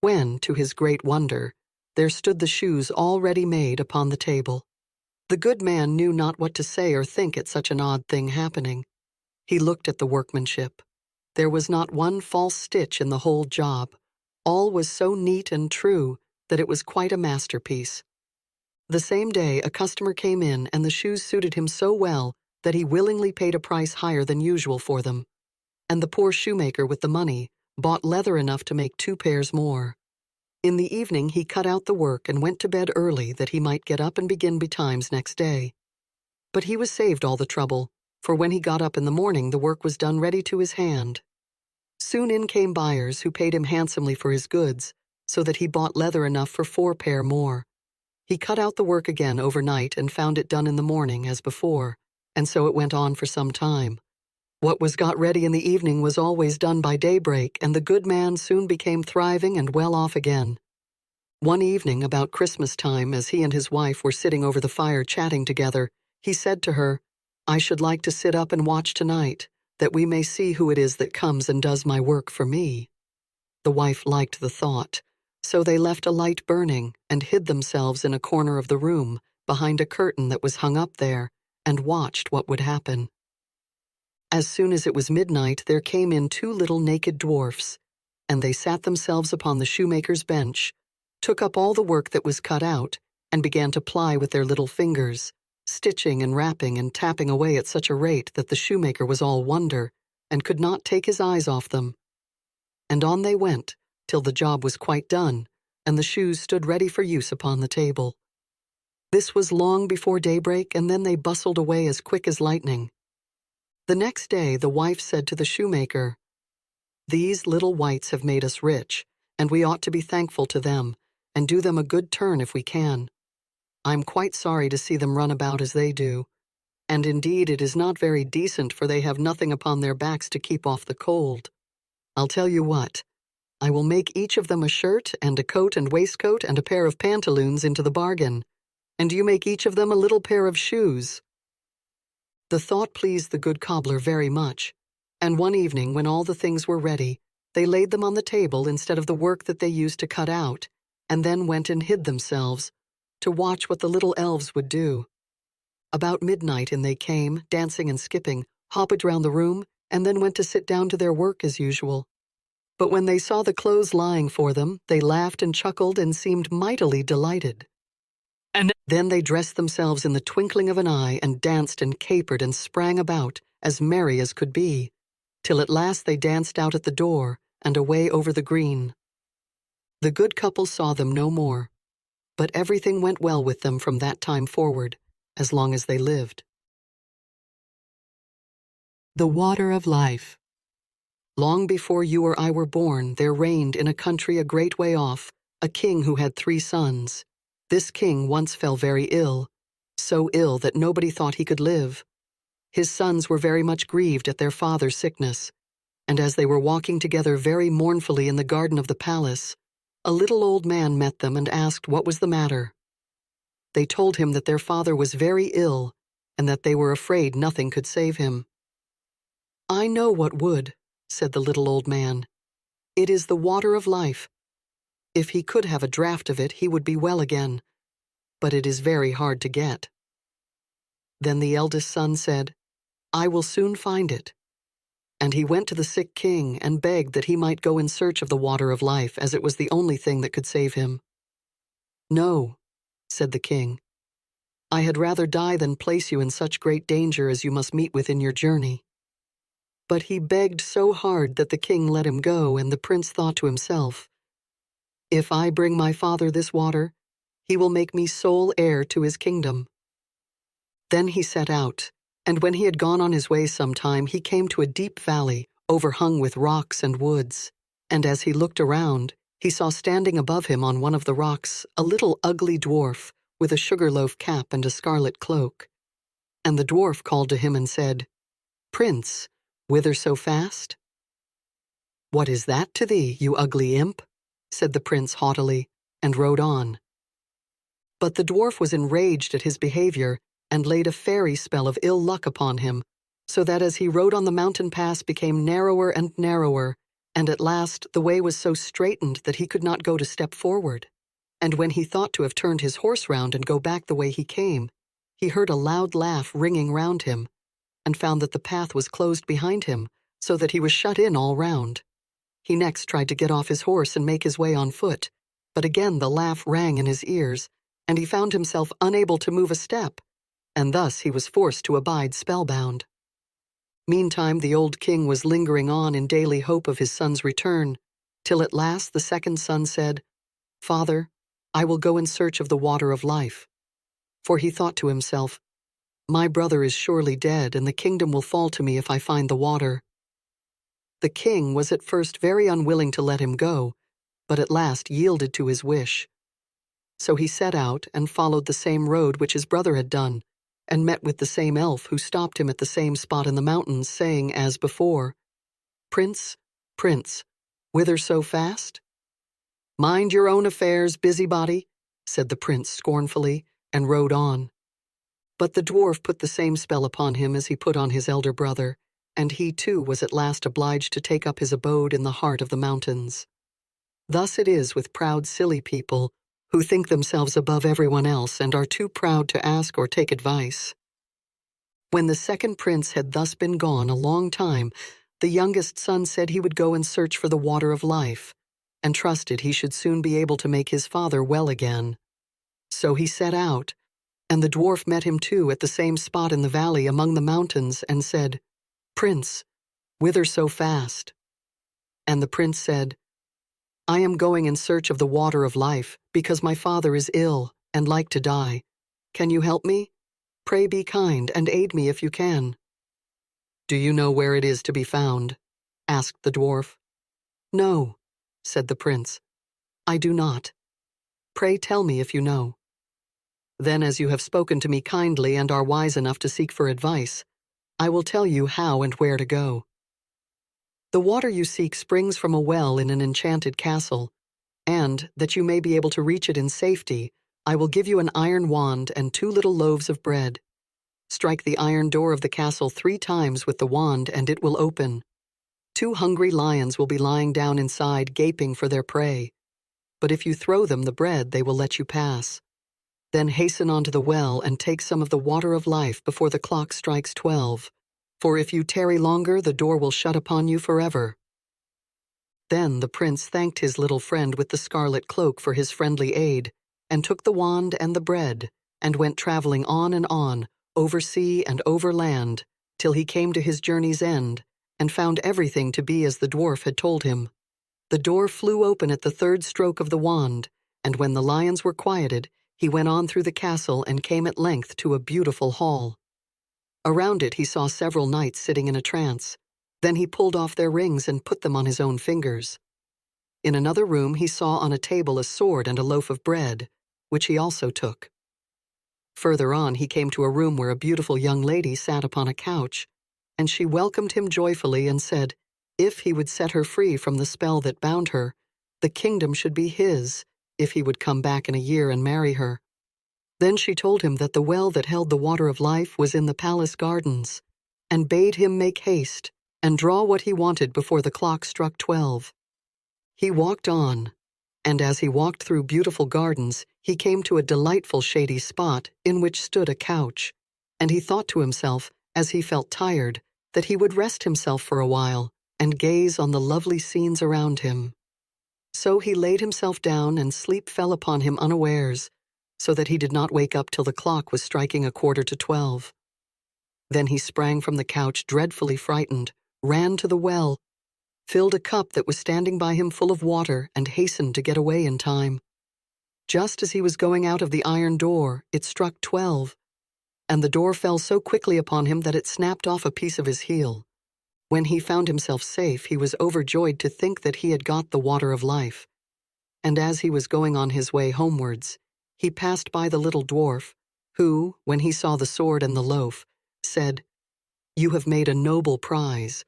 when, to his great wonder, there stood the shoes all ready made upon the table. The good man knew not what to say or think at such an odd thing happening. He looked at the workmanship, There was not one false stitch in the whole job. All was so neat and true that it was quite a masterpiece. The same day, a customer came in and the shoes suited him so well that he willingly paid a price higher than usual for them. And the poor shoemaker with the money bought leather enough to make 2 pairs more. In the evening, he cut out the work and went to bed early that he might get up and begin betimes next day. But he was saved all the trouble, for when he got up in the morning, the work was done ready to his hand. Soon in came buyers who paid him handsomely for his goods, so that he bought leather enough for 4 pair more. He cut out the work again overnight and found it done in the morning as before, and so it went on for some time. What was got ready in the evening was always done by daybreak, and the good man soon became thriving and well off again. One evening about Christmas time, as he and his wife were sitting over the fire chatting together, he said to her, "I should like to sit up and watch tonight, that we may see who it is that comes and does my work for me." The wife liked the thought, so they left a light burning and hid themselves in a corner of the room, behind a curtain that was hung up there, and watched what would happen. As soon as it was midnight, there came in 2 little naked dwarfs, and they sat themselves upon the shoemaker's bench, took up all the work that was cut out, and began to ply with their little fingers, stitching and wrapping and tapping away at such a rate that the shoemaker was all wonder, and could not take his eyes off them. And on they went, till the job was quite done, and the shoes stood ready for use upon the table. This was long before daybreak, and then they bustled away as quick as lightning. The next day the wife said to the shoemaker, "These little wights have made us rich, and we ought to be thankful to them, and do them a good turn if we can. I'm quite sorry to see them run about as they do, and indeed it is not very decent, for they have nothing upon their backs to keep off the cold. I'll tell you what, I will make each of them a shirt and a coat and waistcoat and a pair of pantaloons into the bargain, and you make each of them a little pair of shoes." The thought pleased the good cobbler very much, and one evening when all the things were ready, they laid them on the table instead of the work that they used to cut out, and then went and hid themselves, to watch what the little elves would do. About midnight in they came, dancing and skipping, hopped round the room, and then went to sit down to their work as usual. But when they saw the clothes lying for them, they laughed and chuckled and seemed mightily delighted. And then they dressed themselves in the twinkling of an eye and danced and capered and sprang about, as merry as could be, till at last they danced out at the door and away over the green. The good couple saw them no more, but everything went well with them from that time forward, as long as they lived. The Water of Life. Long before you or I were born, there reigned in a country a great way off a king who had 3 sons. This king once fell very ill, so ill that nobody thought he could live. His sons were very much grieved at their father's sickness, and as they were walking together very mournfully in the garden of the palace, a little old man met them and asked what was the matter. They told him that their father was very ill, and that they were afraid nothing could save him. "I know what would," said the little old man. "It is the water of life. If he could have a draught of it, he would be well again, but it is very hard to get." Then the eldest son said, "I will soon find it." And he went to the sick king and begged that he might go in search of the water of life, as it was the only thing that could save him. "No," said the king. "I had rather die than place you in such great danger as you must meet with in your journey." But he begged so hard that the king let him go, and the prince thought to himself, "If I bring my father this water, he will make me sole heir to his kingdom." Then he set out, and when he had gone on his way some time, he came to a deep valley, overhung with rocks and woods, and as he looked around, he saw standing above him on one of the rocks a little ugly dwarf with a sugar-loaf cap and a scarlet cloak. And the dwarf called to him and said, "Prince, whither so fast?" "What is that to thee, you ugly imp?" said the prince haughtily, and rode on. But the dwarf was enraged at his behavior, and laid a fairy spell of ill luck upon him, so that as he rode on the mountain pass became narrower and narrower, and at last the way was so straitened that he could not go to step forward. And when he thought to have turned his horse round and go back the way he came, he heard a loud laugh ringing round him, and found that the path was closed behind him, so that he was shut in all round. He next tried to get off his horse and make his way on foot, but again the laugh rang in his ears, and he found himself unable to move a step, and thus he was forced to abide spellbound. Meantime the old king was lingering on in daily hope of his son's return, till at last the second son said, "Father, I will go in search of the water of life." For he thought to himself, "My brother is surely dead, and the kingdom will fall to me if I find the water." The king was at first very unwilling to let him go, but at last yielded to his wish. So he set out and followed the same road which his brother had done, and met with the same elf, who stopped him at the same spot in the mountains, saying as before, "Prince, Prince, whither so fast?" "Mind your own affairs, busybody," said the prince scornfully, and rode on. But the dwarf put the same spell upon him as he put on his elder brother, and he too was at last obliged to take up his abode in the heart of the mountains. Thus it is with proud, silly people, who think themselves above everyone else and are too proud to ask or take advice. When the second prince had thus been gone a long time, the youngest son said he would go and search for the water of life, and trusted he should soon be able to make his father well again. So he set out, and the dwarf met him too at the same spot in the valley among the mountains, and said, "Prince, whither so fast?" And the prince said, "I am going in search of the water of life, because my father is ill and like to die. Can you help me? Pray be kind and aid me if you can." "Do you know where it is to be found?" asked the dwarf. "No," said the prince, "I do not. Pray tell me if you know." "Then, as you have spoken to me kindly and are wise enough to seek for advice, I will tell you how and where to go. The water you seek springs from a well in an enchanted castle, and, that you may be able to reach it in safety, I will give you an iron wand and 2 little loaves of bread. Strike the iron door of the castle 3 times with the wand, and it will open. 2 hungry lions will be lying down inside, gaping for their prey. But if you throw them the bread, they will let you pass. Then hasten on to the well and take some of the water of life before the clock strikes 12. For if you tarry longer, the door will shut upon you forever." Then the prince thanked his little friend with the scarlet cloak for his friendly aid, and took the wand and the bread, and went traveling on, over sea and over land, till he came to his journey's end, and found everything to be as the dwarf had told him. The door flew open at the 3rd stroke of the wand, and when the lions were quieted, he went on through the castle and came at length to a beautiful hall. Around it he saw several knights sitting in a trance. Then he pulled off their rings and put them on his own fingers. In another room he saw on a table a sword and a loaf of bread, which he also took. Further on he came to a room where a beautiful young lady sat upon a couch, and she welcomed him joyfully and said, if he would set her free from the spell that bound her, the kingdom should be his, if he would come back in a year and marry her. Then she told him that the well that held the water of life was in the palace gardens, and bade him make haste and draw what he wanted before the clock struck 12. He walked on, and as he walked through beautiful gardens, he came to a delightful shady spot in which stood a couch, and he thought to himself, as he felt tired, that he would rest himself for a while and gaze on the lovely scenes around him. So he laid himself down, and sleep fell upon him unawares, so that he did not wake up till the clock was striking 11:45. Then he sprang from the couch dreadfully frightened, ran to the well, filled a cup that was standing by him full of water, and hastened to get away in time. Just as he was going out of the iron door, it struck 12, and the door fell so quickly upon him that it snapped off a piece of his heel. When he found himself safe, he was overjoyed to think that he had got the water of life. And as he was going on his way homewards, he passed by the little dwarf, who, when he saw the sword and the loaf, said, "You have made a noble prize.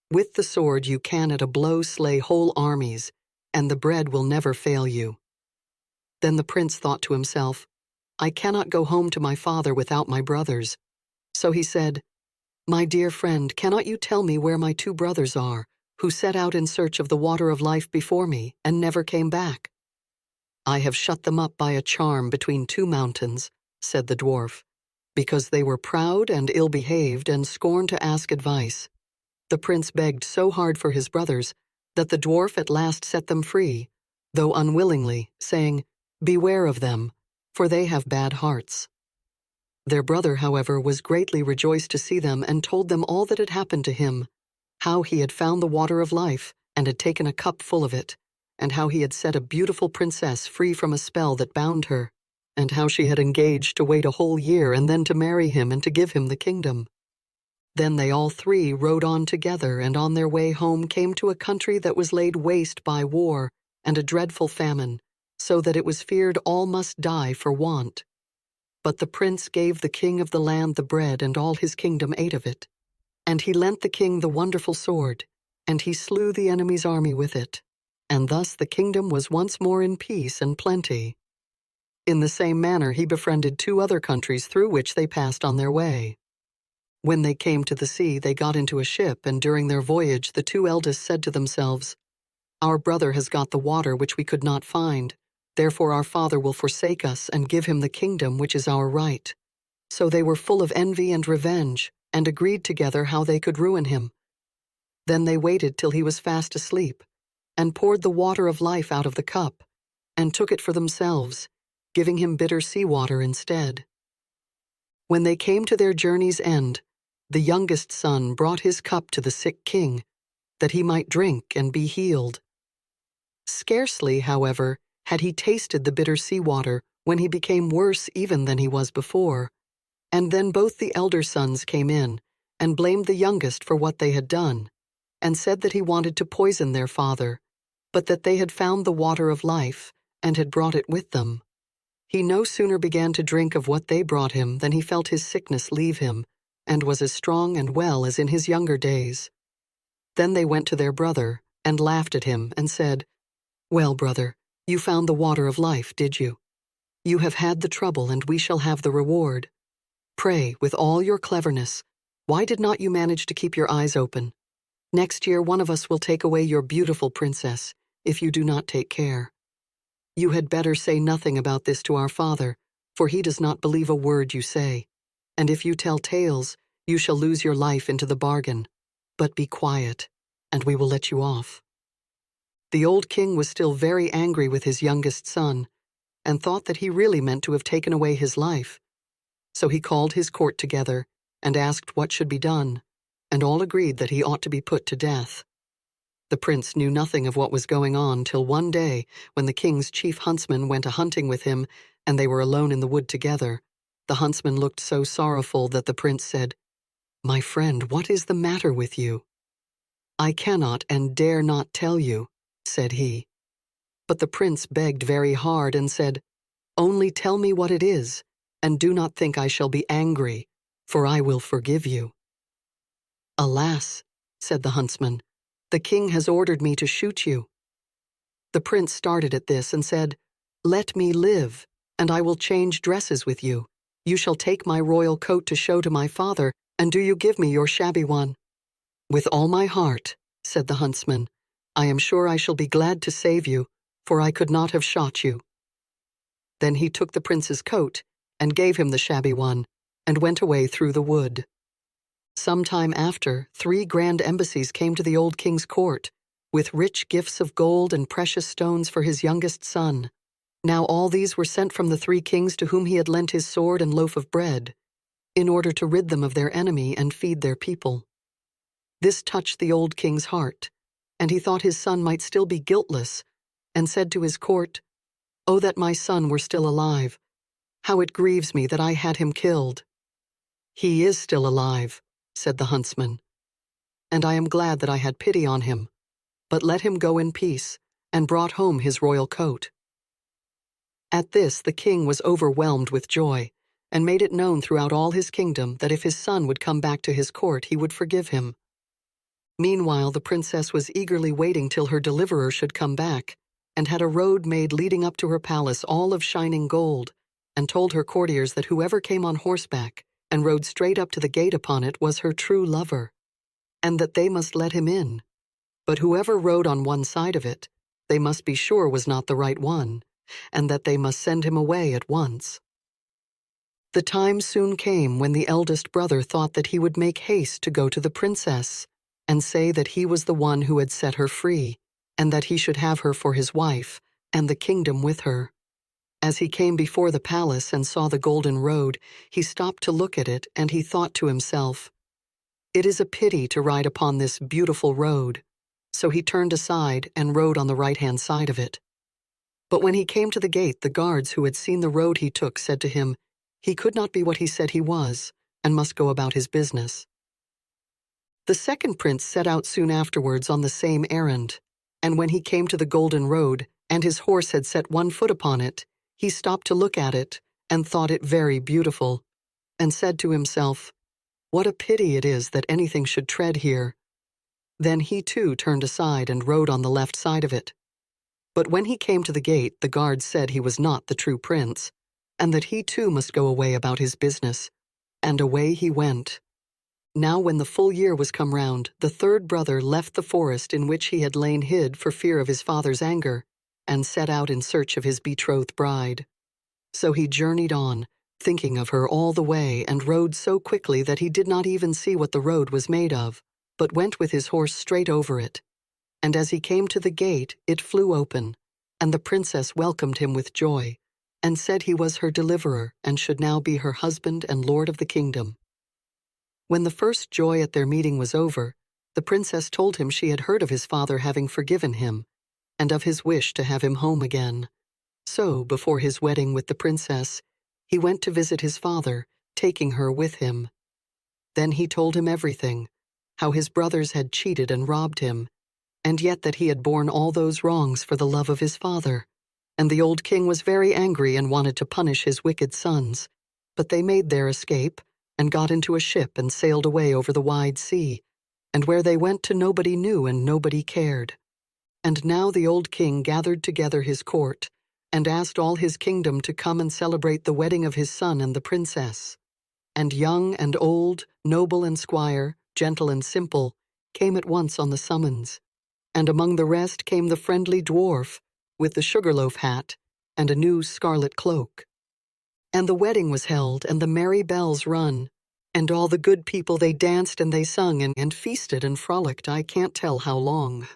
With the sword you can at a blow slay whole armies, and the bread will never fail you." Then the prince thought to himself, "I cannot go home to my father without my brothers." So he said, "My dear friend, cannot you tell me where my 2 brothers are, who set out in search of the water of life before me, and never came back?" "I have shut them up by a charm between 2 mountains," said the dwarf, "because they were proud and ill-behaved and scorned to ask advice. The prince begged so hard for his brothers that the dwarf at last set them free, though unwillingly, saying, "Beware of them, for they have bad hearts." Their brother, however, was greatly rejoiced to see them and told them all that had happened to him, how he had found the water of life and had taken a cup full of it, and how he had set a beautiful princess free from a spell that bound her, and how she had engaged to wait a whole year and then to marry him and to give him the kingdom. Then they all three rode on together, and on their way home came to a country that was laid waste by war and a dreadful famine, so that it was feared all must die for want. But the prince gave the king of the land the bread, and all his kingdom ate of it. And he lent the king the wonderful sword, and he slew the enemy's army with it. And thus the kingdom was once more in peace and plenty. In the same manner he befriended 2 other countries through which they passed on their way. When they came to the sea, they got into a ship, and during their voyage the 2 eldest said to themselves, "Our brother has got the water which we could not find. Therefore our father will forsake us and give him the kingdom which is our right." So they were full of envy and revenge, and agreed together how they could ruin him. Then they waited till he was fast asleep, and poured the water of life out of the cup, and took it for themselves, giving him bitter sea-water instead. When they came to their journey's end, the youngest son brought his cup to the sick king, that he might drink and be healed. Scarcely, however, had he tasted the bitter sea-water when he became worse even than he was before. And then both the elder sons came in, and blamed the youngest for what they had done, and said that he wanted to poison their father, but that they had found the water of life, and had brought it with them. He no sooner began to drink of what they brought him than he felt his sickness leave him, and was as strong and well as in his younger days. Then they went to their brother, and laughed at him, and said, "Well, brother, you found the water of life, did you? You have had the trouble, and we shall have the reward. Pray, with all your cleverness, why did not you manage to keep your eyes open? Next year one of us will take away your beautiful princess, if you do not take care. You had better say nothing about this to our father, for he does not believe a word you say. And if you tell tales, you shall lose your life into the bargain. But be quiet, and we will let you off." The old king was still very angry with his youngest son, and thought that he really meant to have taken away his life. So he called his court together, and asked what should be done, and all agreed that he ought to be put to death. The prince knew nothing of what was going on till one day, when the king's chief huntsman went a-hunting with him, and they were alone in the wood together. The huntsman looked so sorrowful that the prince said, "My friend, what is the matter with you?" "I cannot and dare not tell you," said he. But the prince begged very hard and said, "Only tell me what it is, and do not think I shall be angry, for I will forgive you." "Alas," said the huntsman, "the king has ordered me to shoot you." The prince started at this and said, "Let me live, and I will change dresses with you. You shall take my royal coat to show to my father, and do you give me your shabby one?" "With all my heart," said the huntsman. "I am sure I shall be glad to save you, for I could not have shot you." Then he took the prince's coat, and gave him the shabby one, and went away through the wood. Some time after, 3 grand embassies came to the old king's court, with rich gifts of gold and precious stones for his youngest son. Now all these were sent from the 3 kings to whom he had lent his sword and loaf of bread, in order to rid them of their enemy and feed their people. This touched the old king's heart, and he thought his son might still be guiltless, and said to his court, "Oh, that my son were still alive! How it grieves me that I had him killed." "He is still alive," said the huntsman, "and I am glad that I had pity on him. But let him go in peace," and brought home his royal coat. At this the king was overwhelmed with joy, and made it known throughout all his kingdom that if his son would come back to his court he would forgive him. Meanwhile the princess was eagerly waiting till her deliverer should come back, and had a road made leading up to her palace all of shining gold, and told her courtiers that whoever came on horseback and rode straight up to the gate upon it was her true lover, and that they must let him in. But whoever rode on one side of it, they must be sure was not the right one, and that they must send him away at once. The time soon came when the eldest brother thought that he would make haste to go to the princess, and say that he was the one who had set her free, and that he should have her for his wife, and the kingdom with her. As he came before the palace and saw the golden road, he stopped to look at it, and he thought to himself, "It is a pity to ride upon this beautiful road." So he turned aside and rode on the right-hand side of it. But when he came to the gate, the guards who had seen the road he took said to him, he could not be what he said he was, and must go about his business. The second prince set out soon afterwards on the same errand, and when he came to the golden road, and his horse had set one foot upon it, he stopped to look at it, and thought it very beautiful, and said to himself, "What a pity it is that anything should tread here." Then he too turned aside and rode on the left side of it. But when he came to the gate, the guards said he was not the true prince, and that he too must go away about his business. And away he went. Now when the full year was come round, the third brother left the forest in which he had lain hid for fear of his father's anger, and set out in search of his betrothed bride. So he journeyed on, thinking of her all the way, and rode so quickly that he did not even see what the road was made of, but went with his horse straight over it. And as he came to the gate, it flew open, and the princess welcomed him with joy, and said he was her deliverer, and should now be her husband and lord of the kingdom. When the first joy at their meeting was over, the princess told him she had heard of his father having forgiven him, and of his wish to have him home again. So, before his wedding with the princess, he went to visit his father, taking her with him. Then he told him everything, how his brothers had cheated and robbed him, and yet that he had borne all those wrongs for the love of his father. And the old king was very angry and wanted to punish his wicked sons, but they made their escape, and got into a ship and sailed away over the wide sea, and where they went to nobody knew and nobody cared. And now the old king gathered together his court, and asked all his kingdom to come and celebrate the wedding of his son and the princess. And young and old, noble and squire, gentle and simple, came at once on the summons. And among the rest came the friendly dwarf, with the sugarloaf hat, and a new scarlet cloak. And the wedding was held, and the merry bells run, and all the good people they danced and they sung and feasted and frolicked I can't tell how long.